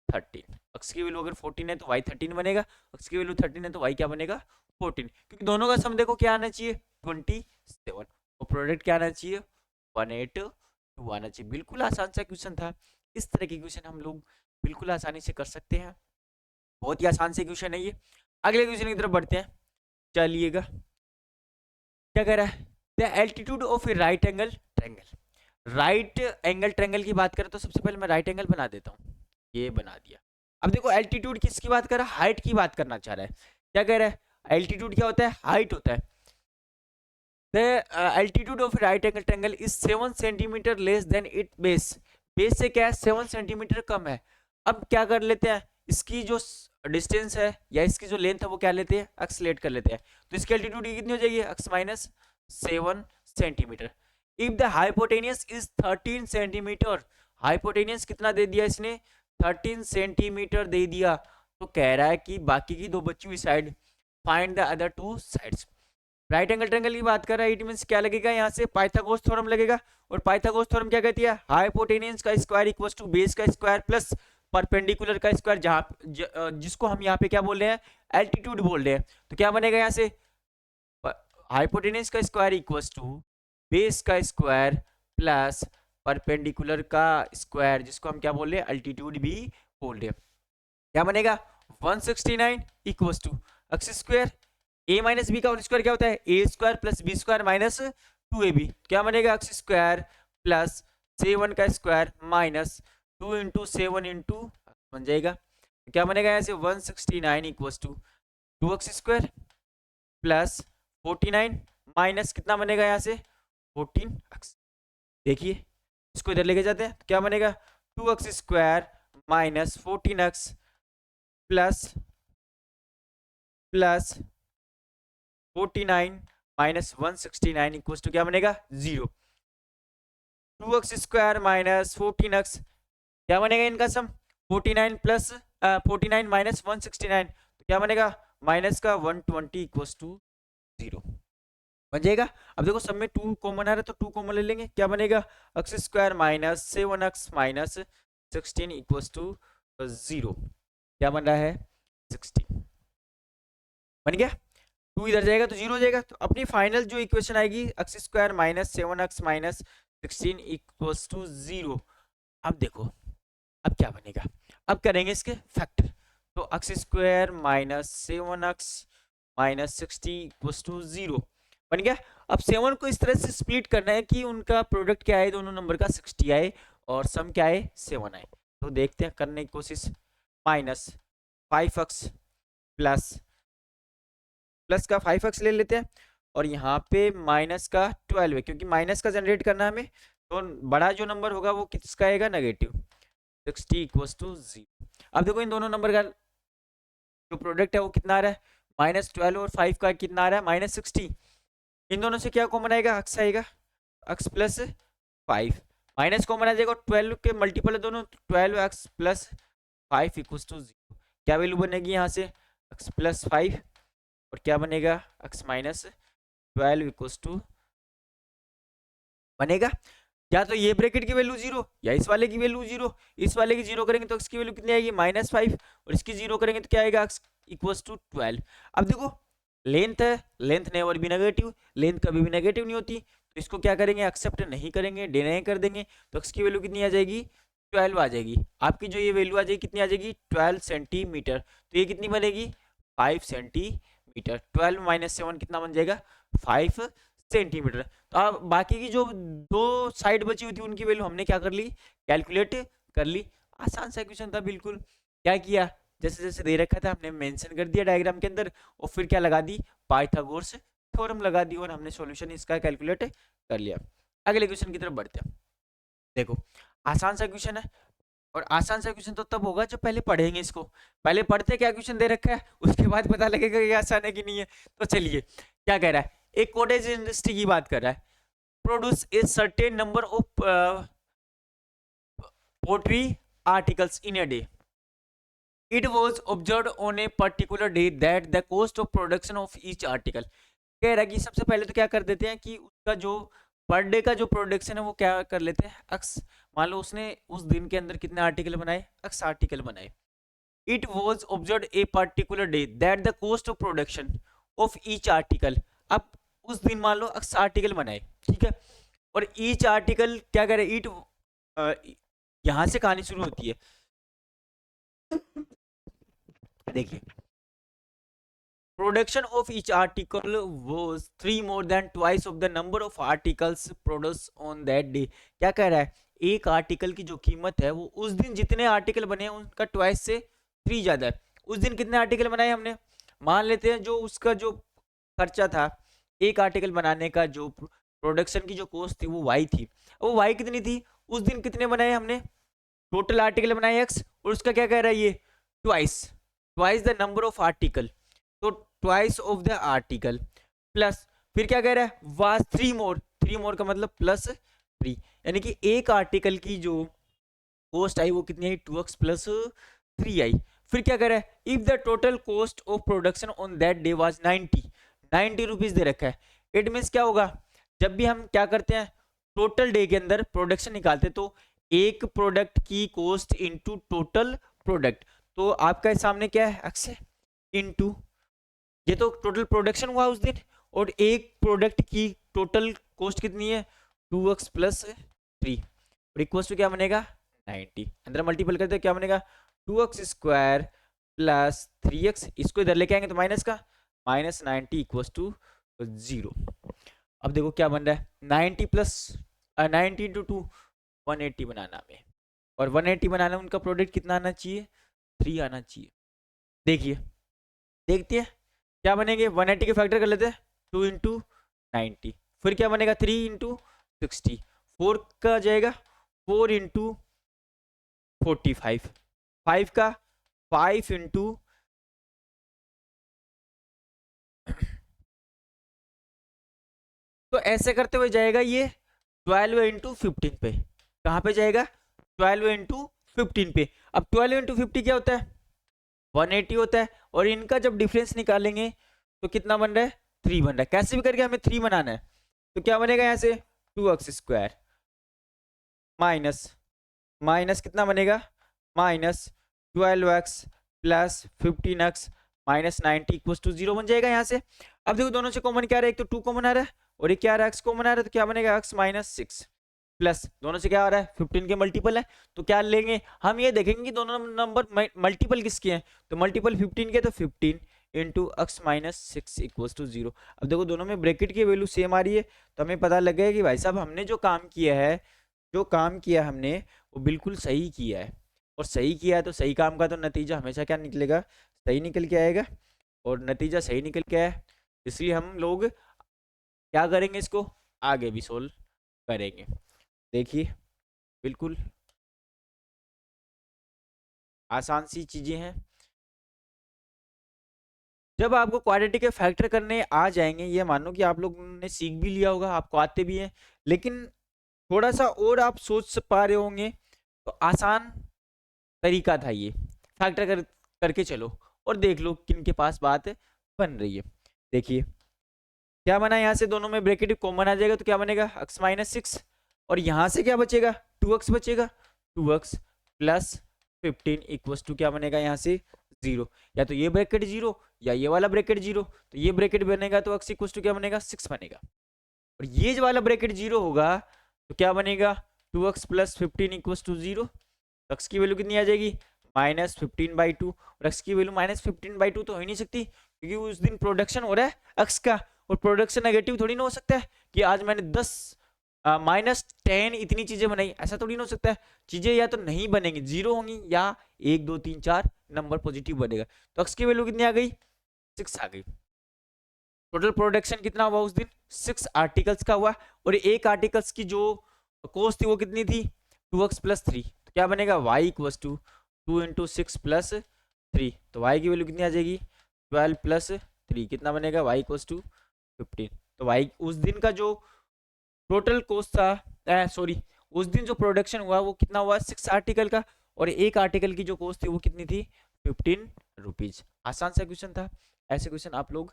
13। x की वैल्यू अगर 14 है तो y 13 बनेगा, x की वैल्यू 13 है तो y क्या बनेगा 14, क्योंकि दोनों का सम देखो क्या आना चाहिए 27 और प्रोडक्ट क्या आना चाहिए 182 आना चाहिए। बिल्कुल आसान सा क्वेश्चन था। इस तरह के क्वेश्चन हम लोग बिल्कुल आसानी से कर सकते हैं, बहुत ही आसान से क्वेश्चन है ये। अगले क्वेश्चन की तरफ बढ़ते हैं, चलिएगा क्या कह रहा है, the altitude of A right angle triangle. Right angle triangle की बात करें तो सबसे पहले मैं राइट एंगल बना देता हूँ, ये बना दिया। अब देखो एल्टीट्यूड किसकी बात कर रहा है, हाइट की बात करना चाह रहा है। क्या कह रहा है, एल्टीट्यूड क्या होता है, हाइट होता है। The altitude of right angle triangle is 7 centimetre less than it base. Base से क्या है 7 सेंटीमीटर कम है। अब क्या कर लेते हैं, इसकी जो डिस्टेंस है या इसकी जो लेंथ है वो क्या लेते हैं एक्स लेट कर लेते हैं। तो इसकी एल्टीट्यूड कितनी हो जाएगी x minus 7 centimetre. If the hypotenuse is 13 centimetre, hypotenuse कितना दे दिया इसने 13 सेंटीमीटर दे दिया, तो कह रहा है कि बाकी की दो बची हुई side find the other two sides. Right angle triangle की बात कर रहा है, इट मींस क्या लगेगा यहाँ से पाइथागोरस थ्योरम लगेगा। और पाइथागोरस थ्योरम क्या कहती है, हाइपोटेनियस का स्क्वायर इक्वल्स टू बेस का स्क्वायर प्लस परपेंडिकुलर का स्क्वायर, जहाँ जिसको हम यहाँ पे क्या बोल रहे हैं एल्टीट्यूड बोल रहे हैं। तो क्या बनेगा यहाँ से हाइपोटेनियस का स्क्वायर इक्वल्स टू बेस का स्क्वायर प्लस परपेंडिकुलर का स्क्वायर, जिसको हम क्या बोल रहे हैं एल्टीट्यूड भी बोल रहे हैं। क्या बनेगा 169 equals to x square a minus b का होल स्क्वायर क्या होता है a square plus b square minus 2ab। क्या बनेगा एक्स स्क्वायर प्लस 7 का स्क्वायर माइनस 2 इंटू 7 इंटू बन जाएगा। क्या बनेगा यहाँ से 169 equals to 2x square plus 49 minus कितना बनेगा यहाँ से 14x। देखिए इसको इधर लेके जाते हैं तो क्या बनेगा 2x square minus 14x plus 49 minus 169 equals to क्या बनेगा 0। 2x स्क्वायर माइनस 14x क्या बनेगा इनका सम 49 प्लस 49 माइनस 169 तो क्या बनेगा माइनस का 120 इक्वल्स टू 0 बन जाएगा। अब देखो सब में 2 कॉमन आ रहा है तो 2 कॉमन ले लेंगे, क्या बनेगा x square minus 7x minus 16 equals to 0। क्या बन रहा है 16 बन गया। 2 इधर जाएगा तो 0 हो जाएगा। तो अपनी फाइनल जो इक्वेशन आएगी x square minus 7x minus 16 equals to 0। अब देखो अब क्या बनेगा, अब करेंगे इसके फैक्टर। तो x square minus 7x minus 60 equals to 0 बन गया। अब 7 को इस तरह से स्प्लिट करना है कि उनका प्रोडक्ट क्या आए, दोनों नंबर का 60 आए और सम क्या आए 7 आए। तो देखते हैं, करने की कोशिश। माइनस 5x प्लस का 5x ले लेते हैं और यहाँ पे माइनस का 12 है, क्योंकि माइनस का जनरेट करना है हमें, तो बड़ा जो नंबर होगा वो किसका आएगा, नेगेटिव। 60 equals to 0। अब देखो इन दोनों नंबर का जो प्रोडक्ट है वो कितना आ रहा है, -12 और 5 का कितना आ रहा है, -60। इन दोनों से क्या कॉमन आएगा, x आएगा, x प्लस 5। माइनस कॉमन आ जाएगा, 12 के मल्टीपल है दोनों, 12x प्लस 5 इक्वल्स टू 0। क्या वैल्यू बनेगी यहाँ से, x प्लस 5 और क्या बनेगा, x माइनस 12 इक्वल्स टू बनेगा। या तो ये ब्रैकेट की वैल्यू 0 या इस वाले की वैल्यू 0। इस वाले की 0 करेंगे तो x की वैल्यू कितनी आएगी, -5 और इसकी 0 करेंगे तो क्या आएगा, x इक्वल्स टू 12। अब देखो लेंथ है, लेंथ नेवर भी नेगेटिव, लेंथ कभी भी नेगेटिव नहीं होती, तो इसको क्या करेंगे, एक्सेप्ट नहीं करेंगे, डिनाई कर देंगे, तो x की वैल्यू कितनी आ जाएगी, 12 आ जाएगी। आपकी जो ये वैल्यू आ जाएगी कितनी आ जाएगी, 12 सेंटीमीटर। तो ये कितनी बनेगी, 5 सेंटीमीटर। 12 माइनस 7 कितना बन जाएगा, 5 सेंटीमीटर। तो अब बाकी की जो दो साइड बची हुई थी उनकी वैल्यू हमने क्या कर ली, कैलकुलेट कर ली। आसान सा क्वेश्चन था बिल्कुल। क्या किया, जैसे जैसे दे रखा था हमने मेंशन कर दिया डायग्राम के अंदर और फिर क्या लगा दी, पाइथागोरस थ्योरम लगा दी और हमने सॉल्यूशन इसका कैलकुलेट कर लिया। अगले क्वेश्चन की तरफ बढ़ते हैं। देखो आसान सा क्वेश्चन है, और आसान सा क्वेश्चन तो तब होगा जब पहले पढ़ेंगे इसको। पहले पढ़ते क्या क्वेश्चन दे रखा है, उसके बाद पता लगेगा ये आसान है कि नहीं है। तो चलिए क्या कह रहा है, एक कॉटेज इंडस्ट्री की बात कर रहा है, produce a certain number of pottery articles in a day. It was observed on a particular day that the cost of production of each article. कह रहा है कि सबसे पहले तो क्या कर देते हैं कि उसका जो पर डे का जो प्रोडक्शन है वो क्या कर लेते हैं, x। मान लो उसने उस दिन के अंदर कितने आर्टिकल बनाए, x आर्टिकल बनाए। It was observed a particular day that the cost of production of each article, अब उस दिन मान लो x आर्टिकल बनाए, ठीक है। और each आर्टिकल क्या करे, इट यहां से कहानी शुरू होती है। देखिए, production of each article was 3 more than twice of the number of articles produced on that day। क्या कह रहा है, एक आर्टिकल की जो कीमत है वो उस दिन जितने आर्टिकल बने हैं उनका ट्वाइस से 3 ज्यादा है। उस दिन कितने आर्टिकल बनाए हमने, मान लेते हैं जो उसका जो खर्चा था एक आर्टिकल बनाने का, जो प्रोडक्शन की जो कॉस्ट थी वो y थी। वो y कितनी थी, उस दिन कितने बनाए हमने, टोटल आर्टिकल बनाए x, और उसका क्या कह रहा है ये, twice the number of article, तो twice of the article plus फिर क्या कह रहा है, वाज 3 more का मतलब +3, यानी कि एक आर्टिकल की जो कॉस्ट आई वो कितनी आई, 2x प्लस 3 आई। फिर क्या कह रहा है, if the total cost of production on that day was 90 rupees दे रखा है। इट मीन्स क्या होगा, जब भी हम क्या करते हैं टोटल डे के अंदर प्रोडक्शन निकालते तो एक प्रोडक्ट की कॉस्ट इनटू टोटल प्रोडक्ट, तो आपका सामने क्या है, x है इनटू, ये तो टोटल प्रोडक्शन हुआ उस दिन, और एक प्रोडक्ट की टोटल कॉस्ट कितनी है, 2x प्लस 3, और इक्वल टू क्या बनेगा 90। अंदर मल्टीपल करते हैं क्या बनेगा, 2x स्क्वायर प्लस 3x, इसको इधर लेके आएंगे तो माइनस का -90 इक्वल टू 0। अब देखो क्या बन रहा है, 90 प्लस 90 इंटू 2 180 बनाना में, और 180 बनाना उनका प्रोडक्ट कितना आना चाहिए, 3 आना चाहिए। देखिए देखते हैं क्या बनेंगे, 180 के फैक्टर कर लेते हैं, 2 इंटू 90, फिर क्या बनेगा 3 इंटू 60, 4 का जाएगा 4 इंटू 45, 5 का 5 इंटू तो ऐसे करते हुए जाएगा ये 12 इंटू 15 पे, कहाँ पे जाएगा 12 इंटू 15 पे। अब 12 इंटू 50 क्या होता है, 180 होता है, और इनका जब डिफरेंस निकालेंगे तो कितना बन रहा है, 3 बन रहा है। कैसे भी करके हमें 3 बनाना है, तो क्या बनेगा यहाँ से 2x स्क्वायर माइनस कितना बनेगा, -12x plus 15x minus 90 equal to 0 बन जाएगा यहाँ से। अब देखो दोनों से कॉमन क्या आ रहा है, एक तो 2 कॉमन आ रहा है और एक क्या आ रहा है, x कॉमन आ रहा है, तो क्या बनेगा x माइनस 6 प्लस दोनों से क्या आ रहा है 15 के मल्टीपल है, तो क्या लेंगे हम, ये देखेंगे कि दोनों नंबर मल्टीपल किसके हैं, तो मल्टीपल 15 के, तो 15 into x minus six equals to 0। अब देखो दोनों में ब्रैकेट की वैल्यू सेम आ रही है, तो हमें पता लग गया कि भाई साहब हमने जो काम किया है, जो काम किया हमने वो बिल्कुल सही किया है। और सही किया है तो सही काम का तो नतीजा हमेशा क्या निकलेगा, सही निकल के आएगा। और नतीजा सही निकल के आया, इसलिए हम लोग क्या करेंगे, इसको आगे भी सोल्व करेंगे। देखिए बिल्कुल आसान सी चीजें हैं। जब आपको क्वाड्रेटिक के फैक्टर करने आ जाएंगे, ये मानो कि आप लोगों ने सीख भी लिया होगा, आपको आते भी हैं, लेकिन थोड़ा सा और आप सोच पा रहे होंगे, तो आसान तरीका था ये। फैक्टर करके चलो और देख लो किन के पास बात बन रही है। देखिए क्या बना, यहाँ से दोनों में ब्रैकेट कॉमन आ जाएगा तो क्या बनेगा, एक्स माइनस सिक्स, और यहाँ से क्या बचेगा, 2x बचेगा। 2x प्लस 15 इक्वल्स टू क्या बनेगा, यहाँ से 0। या तो ये ब्रैकेट 0 या ये वाला ब्रैकेट 0, तो ये ब्रैकेट बनेगा तो x इक्वल्स टू क्या बनेगा, 6 बनेगा। और ये वाला ब्रैकेट 0 होगा तो क्या बनेगा, 2x plus 15 equals to 0। x की वैल्यू कितनी आ जाएगी, -15/2। और x की वैल्यू -15/2 तो हो ही नहीं सकती, क्योंकि उस दिन प्रोडक्शन हो रहा है x का, और प्रोडक्शन नेगेटिव थोड़ी ना हो सकता है कि आज मैंने 10 -10 इतनी चीजें बनाई, ऐसा थोड़ी ना हो सकता है। चीजें या तो नहीं बनेंगी, 0 होंगी, या 1 2 3 4 नंबर पॉजिटिव बनेगा। तो x की वैल्यू कितनी आ गई, 6 आ गई। टोटल प्रोडक्शन कितना हुआ उस दिन, 6 आर्टिकल्स का हुआ। और एक आर्टिकल्स की जो कॉस्ट थी वो कितनी थी, 2x प्लस 3। तो क्या बनेगा, y equals to 2 into 6 plus 3। तो y की वैल्यू कितनी आ जाएगी, 12 प्लस 3 कितना बनेगा, y इक्वल्स टू 15। तो y उस दिन का जो टोटल कॉस्ट था, सॉरी उस दिन जो प्रोडक्शन हुआ वो कितना हुआ, 6 आर्टिकल का। और एक आर्टिकल की जो कॉस्ट थी वो कितनी थी, 15 रुपीज। आसान सा क्वेश्चन था, ऐसे क्वेश्चन आप लोग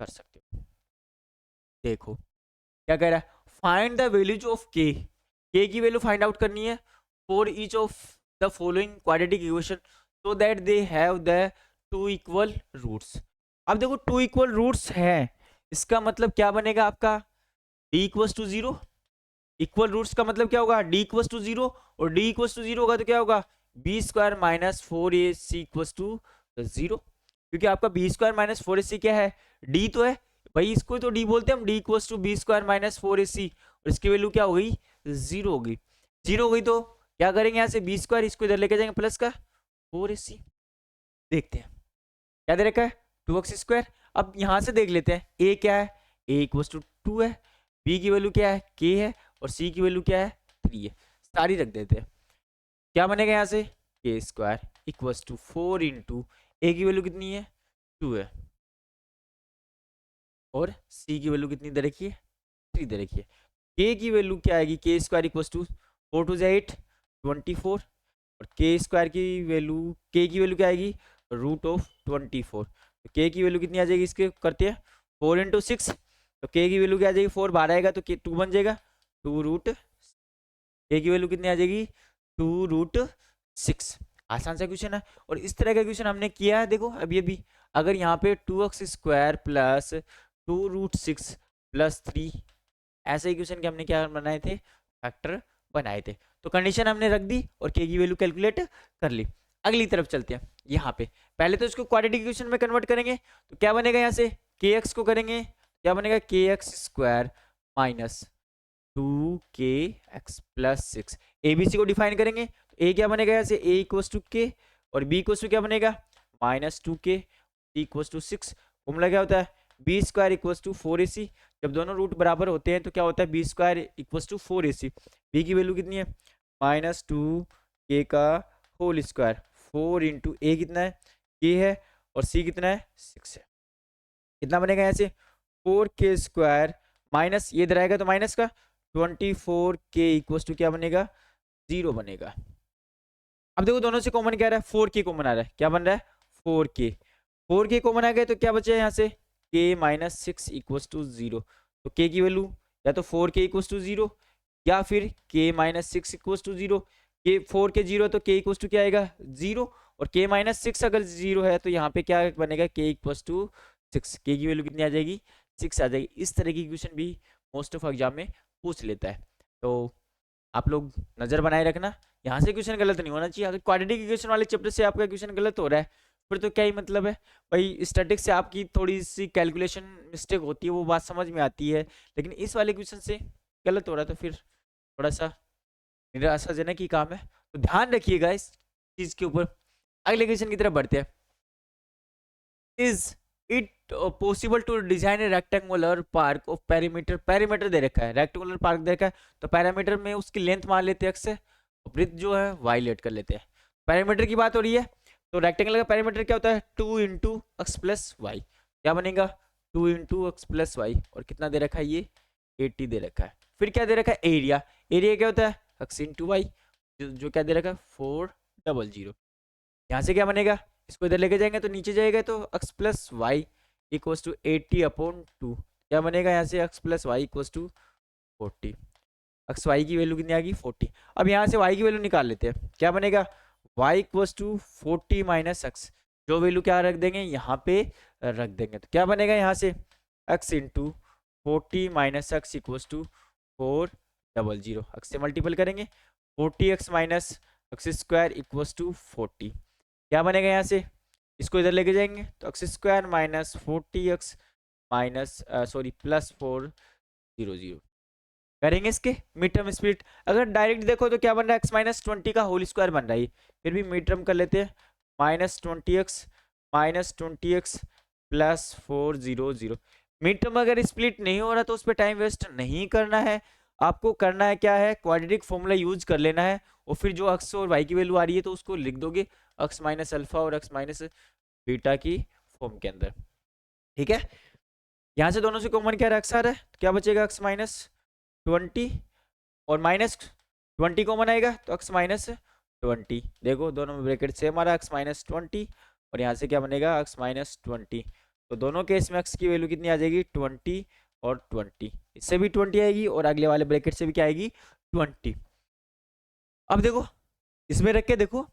कर सकते हो। देखो क्या कह रहा है, फाइंड द वैल्यूज ऑफ के की वैल्यू फाइंड आउट करनी है for each of the following quadratic equation so that they have the 2 equal roots. अब देखो 2 इक्वल रूट्स है, इसका मतलब क्या बनेगा आपका, d equals to 0। Equal roots का मतलब क्या होगा, d इक्वल्स टू 0, और d इक्वल्स टू 0 होगा तो क्या होगा, b square minus 4ac equals to 0। क्योंकि आपका बी स्क्वायर माइनस 4ac क्या है, d तो है भाई, इसको तो d बोलते हैं हम, d equals to b square minus 4ac, और इसकी वैल्यू क्या हो गई, 0 हो गई। 0 हो गई तो क्या करेंगे, यहाँ से बी स्क्वायर इसको इधर लेके जाएंगे प्लस का 4ac। देखते हैं क्या दे रखा है, 2x स्क्वायर। अब यहाँ से देख लेते हैं a क्या है, a इक्वल्स टू 2 है, b की वैल्यू क्या है, k है, और c की वैल्यू क्या है, 3 है। सारी रख देते हैं, क्या बनेगा यहाँ से, k square equals to 4 into a की वैल्यू कितनी है, 2 है, और c की वैल्यू कितनी दे रखी है, 3 दे रखी है। k की वैल्यू क्या आएगी, k square equals to 4 two 8 24, और k स्क्वायर की वैल्यू, k की वैल्यू क्या आएगी, रूट ऑफ 24। तो k की वैल्यू कितनी आ जाएगी, इसके करते हैं 4 इंटू 6, तो k की वैल्यू क्या आ जाएगी, 4 बाहर आएगा तो 2 बन जाएगा, 2 रूट k की वैल्यू कितनी आ जाएगी, 2 रूट 6। आसान सा क्वेश्चन है, और इस तरह का क्वेश्चन हमने किया है। देखो अभी अगर यहाँ पे 2x square plus 2 root 6 plus 3, ऐसे ही क्वेश्चन के हमने क्या बनाए थे, फैक्टर बनाए थे। तो कंडीशन हमने रख दी और k की वैल्यू कैलकुलेट कर ली। अगली तरफ चलते हैं, यहाँ पे पहले तो इसको क्वाड्रेटिक इक्वेशन में कन्वर्ट करेंगे, तो क्या बनेगा, यहाँ से kx को करेंगे, क्या बनेगा, kx square minus 2kx plus 6। abc को डिफाइन करेंगे तो a क्या बनेगा, यहाँ से a इक्वल्स टू k, और b इक्वल्स टू क्या बनेगा, -2k, c equals to 6। Formula क्या होता है, b square equals to 4ac। जब दोनों रूट बराबर होते हैं तो क्या होता है, b square equals to 4ac। B की वैल्यू कितनी है, -2k का होल स्क्वायर, 4 इंटू ए कितना है, k है, और c कितना है, 6 है। कितना बनेगा, यहाँ से 4k स्क्वायर माइनस ये इधर आएगा तो माइनस का 24k इक्वल्स टू क्या बनेगा, 0 बनेगा। अब देखो दोनों से कॉमन क्या आ रहा है, 4k कॉमन आ रहा है, क्या बन रहा है, 4k कॉमन आ गया तो क्या बचे यहाँ से, k माइनस 6 इक्वल्स टू 0। तो k की वैल्यू या तो 4k इक्वल्स टू 0, या फिर k minus 6 equals to 0। k 4k 0 तो k इक्वल्स टू क्या आएगा, 0, और k माइनस 6 अगर 0 है तो यहाँ पे क्या बनेगा, k इक्वल्स टू 6। k की वैल्यू कितनी आ जाएगी, 6 आ जाएगी। इस तरह की क्वेश्चन भी मोस्ट ऑफ एग्जाम में पूछ लेता है, तो आप लोग नजर बनाए रखना, यहाँ से क्वेश्चन गलत नहीं होना चाहिए। अगर क्वाड्रेटिक इक्वेशन वाले चैप्टर से आपका क्वेश्चन गलत हो रहा है फिर तो क्या ही मतलब है भाई। स्टैटिक से आपकी थोड़ी सी कैलकुलेशन मिस्टेक होती है, वो बात समझ में आती है, लेकिन इस वाले क्वेश्चन से गलत हो रहा है, तो फिर थोड़ा सा निराशाजनक ही काम है। तो ध्यान रखिएगा इस चीज के ऊपर। अगले क्वेश्चन की तरफ बढ़ते हैं। Is it possible to design a rectangular park of perimeter, perimeter दे रखा है, रेक्टेंगुलर पार्क दे रखा है, तो पैरामीटर में उसकी लेंथ मान लेते हैं एक्स है, और ब्रेथ जो है वाई लेट कर लेते हैं। पैरामीटर की बात हो रही है, तो रेक्टेंगल का पैरामीटर क्या होता है, 2 इंटू एक्स प्लस वाई। क्या बनेगा, 2 इंटू एक्स प्लस वाई, और कितना दे रखा है ये 80 दे रखा है। फिर क्या दे रखा है एरिया, एरिया क्या होता है एक्स इंटू वाई, जो क्या दे रखा है 400। यहाँ से क्या बनेगा, इसको इधर लेके जाएंगे तो नीचे जाएगा, तो x plus y equals to 80/2। क्या बनेगा यहाँ से x plus y equals to 40। X y की वैल्यू कितनी आ गई 40। अब यहाँ से वाई की वैल्यू निकाल लेते हैं, क्या बनेगा y equals to 40 minus x, जो वैल्यू क्या रख देंगे यहाँ पे रख देंगे, तो क्या बनेगा यहाँ से x into 40 minus x equals to 400। X से मल्टीपल करेंगे, 40x minus x square equals to 40। क्या बनेगा यहाँ से, इसको इधर लेके जाएंगे तो x square minus 40x minus sorry plus 400 करेंगे इसके मिड टर्म स्प्लिट। अगर डायरेक्ट देखो तो क्या बन रहा है एक्स माइनस 20 का होल स्क्वायर बन रहा है, फिर भी मिड टर्म कर लेते हैं, minus 20x plus 400। Mid term अगर स्प्लिट नहीं हो रहा तो उस पर टाइम वेस्ट नहीं करना है, आपको करना है क्या है क्वाड्रेटिक फॉर्मूला यूज कर लेना है, और फिर जो एक्स और वाई की वैल्यू आ रही है तो उसको लिख दोगे एक्स माइनस अल्फा और एक्स माइनस बीटा की फॉर्म के अंदर। ठीक है, यहाँ से दोनों से कॉमन क्या एक्स आ रहा है, तो क्या बचेगा एक्स माइनस 20 और माइनस 20 कॉमन आएगा तो एक्स माइनस 20। देखो दोनों में ब्रैकेट सेम आ रहा है एक्स माइनस 20, और यहाँ से क्या बनेगा एक्स माइनस 20। तो दोनों केस में एक्स की वैल्यू कितनी आ जाएगी 20 और 20, इससे भी 20 आएगी और अगले वाले ब्रैकेट से भी क्या आएगी 20। अब देखो इसमें रख के देखो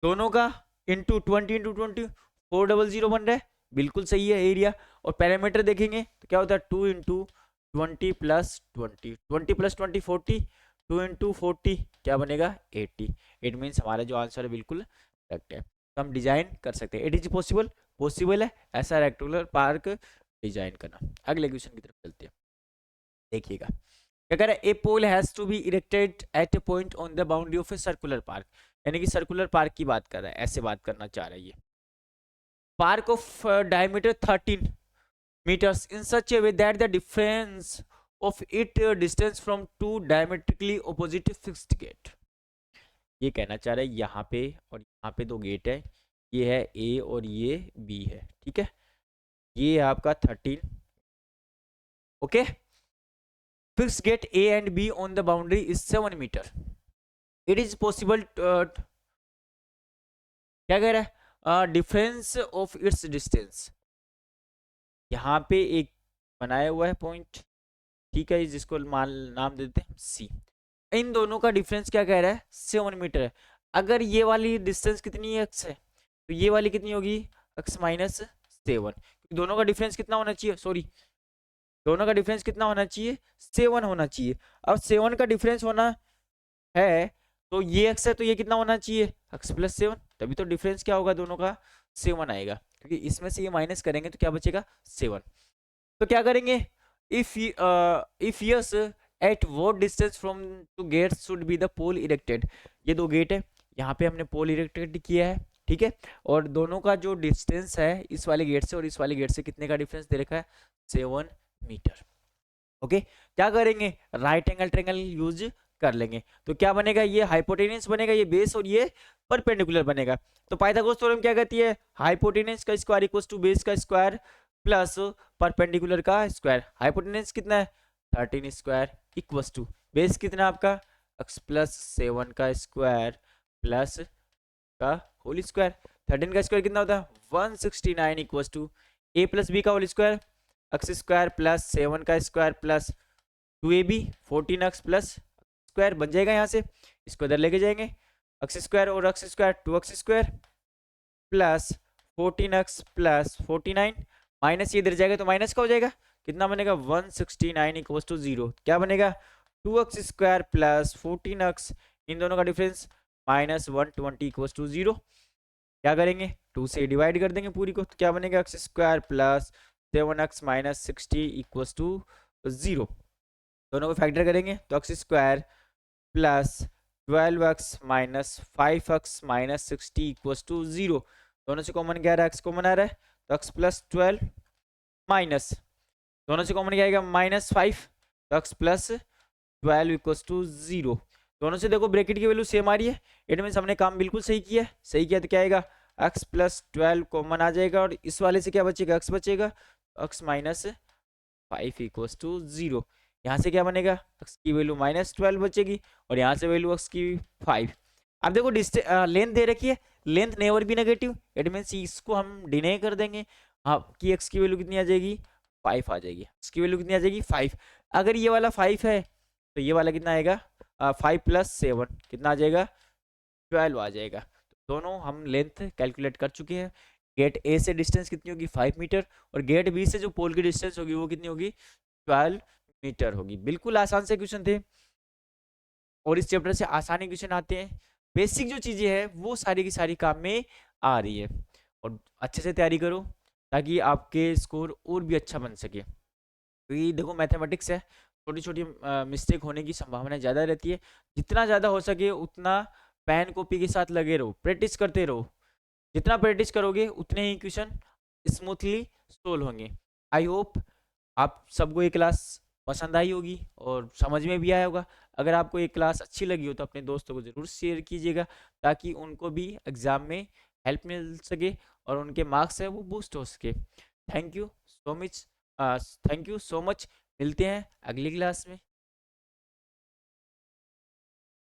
दोनों का इंटू 20 × 20 400 बन रहा है, बिल्कुल सही है एरिया। और पैरामीटर देखेंगे तो क्या होता है 2 इंटू 20 प्लस 20, 20 प्लस 20 40, 2 इंटू 40 क्या बनेगा 80। इट मीन्स हमारा जो आंसर है बिल्कुल करेक्ट है, तो हम डिजाइन कर सकते हैं। इट इज पॉसिबल, पॉसिबल है ऐसा रेक्टेंगुलर पार्क डिजाइन करना। अगले क्वेश्चन की तरफ चलते हैं, देखिएगा क्या कह रहा है, a pole has to be erected at a point on the boundary of a circular park, यानी कि सर्कुलर पार्क की बात कर रहा है, ऐसे बात करना चाह रहा है ये। Park of diameter 13 meters in such a way that the difference of it distance from two diametrically opposite fixed gate। ये कहना चाह रहा है यहाँ पे और यहाँ पे दो गेट है, ये है A और ये B है, ठीक है, ये है आपका 13। Okay, fix gate A and B on the boundary is 7 meter। It is possible क्या कह रहा है डिफरेंस ऑफ इट्स डिस्टेंस, यहाँ पे एक बनाया हुआ है पॉइंट, ठीक है, जिसको नाम देते हैं सी। इन दोनों का डिफरेंस क्या कह रहा है 7 मीटर है। अगर ये वाली डिस्टेंस कितनी है एक्स है, तो ये वाली कितनी होगी एक्स माइनस 7। दोनों का डिफरेंस कितना होना चाहिए, सॉरी दोनों का डिफरेंस कितना होना चाहिए 7 होना चाहिए। अब 7 का डिफरेंस होना है तो ये एक्स है तो ये कितना होना चाहिए एक्स प्लस 7, तभी तो डिफरेंस क्या होगा दोनों का 7 आएगा, क्योंकि इसमें से ये माइनस करेंगे तो क्या बचेगा 7। तो क्या करेंगे if yes at what distance from two gates should be the pole erected. ये दो गेट है, यहाँ पे हमने पोल इरेक्टेड किया है, ठीक है, और दोनों का जो डिस्टेंस है इस वाले गेट से और इस वाले गेट से कितने का डिफरेंस दे रखा है 7 मीटर। ओके, क्या करेंगे राइट एंगल ट्रायंगल यूज कर लेंगे, तो क्या बनेगा ये हाइपोटेनस बनेगा, ये बेस और ये परपेंडिकुलर बनेगा। तो पाइथागोरस थ्योरम क्या कहती है हाइपोटेनस का स्क्वायर इक्वल्स टू बेस का स्क्वायर प्लस परपेंडिकुलर का स्क्वायर। हाइपोटेनस कितना है 13 स्क्वायर इक्वल्स टू बेस कितना आपका x प्लस 7 का स्क्वायर प्लस का होल स्क्वायर। 13 का स्क्वायर कितना होता है 169 equals to a plus b का whole square x square plus 7 का square plus 2ab 14x plus square बन जाएगा। यहाँ से इसको इधर लेके जाएंगे x स्क्वायर और x square 2x square plus 14x plus 49 minus ये इधर जाएगा तो माइनस का हो जाएगा, कितना बनेगा 169 इक्वल्स टू 0। क्या बनेगा 2x स्क्वायर प्लस 14x, इन दोनों का डिफरेंस माइनस 120 इक्वल्स टू 0। क्या करेंगे, 2 से डिवाइड कर देंगे पूरी को, तो क्या बनेगा x square plus 7x minus 60 equals to 0। दोनों को फैक्टर करेंगे तो x square plus 12x minus 5x minus 60 equals to 0। दोनों से कॉमन क्या आ रहा है, एक्स कॉमन आ रहा है, तो x प्लस 12 माइनस, दोनों से कॉमन क्या आएगा माइनस 5, तो x प्लस 12 इक्वल्स टू 0। दोनों से देखो ब्रैकेट की वैल्यू सेम आ रही है, इट मीन्स हमने काम बिल्कुल सही किया है। सही किया तो क्या आएगा, x प्लस 12 कॉमन आ जाएगा और इस वाले से क्या बचेगा, x बचेगा, x माइनस 5 इक्वल्स टू 0। यहाँ से क्या बनेगा, x की वैल्यू माइनस 12 बचेगी और यहाँ से वैल्यू x की 5। अब देखो लेंथ दे रखी है, लेंथ नेवर भी नेगेटिव, इट मीन्स इसको हम डिनाई कर देंगे, आपकी x की वैल्यू कितनी आ जाएगी, 5 आ जाएगी। x की वैल्यू कितनी आ जाएगी, 5। अगर ये वाला 5 है तो ये वाला कितना आएगा, 5 प्लस 7 कितना आ जाएगा, 12 आ जाएगा। तो दोनों हम लेंथ कैलकुलेट कर चुके हैं। गेट ए से डिस्टेंस कितनी होगी, 5 मीटर, और गेट बी से जो पोल की डिस्टेंस होगी वो कितनी होगी, 12 मीटर होगी। बिल्कुल आसान से क्वेश्चन थे और इस चैप्टर से आसानी क्वेश्चन आते हैं। बेसिक जो चीजें हैं वो सारी की सारी काम में आ रही है, और अच्छे से तैयारी करो ताकि आपके स्कोर और भी अच्छा बन सके। क्योंकि देखो मैथमेटिक्स है, छोटी छोटी मिस्टेक होने की संभावना ज़्यादा रहती है। जितना ज़्यादा हो सके उतना पेन कॉपी के साथ लगे रहो, प्रैक्टिस करते रहो। जितना प्रैक्टिस करोगे उतने ही क्वेश्चन स्मूथली सोल्व होंगे। आई होप आप सबको ये क्लास पसंद आई होगी और समझ में भी आया होगा। अगर आपको ये क्लास अच्छी लगी हो तो अपने दोस्तों को ज़रूर शेयर कीजिएगा ताकि उनको भी एग्ज़ाम में हेल्प मिल सके और उनके मार्क्स है वो बूस्ट हो सके। Thank you so much, thank you so much. मिलते हैं अगली क्लास में।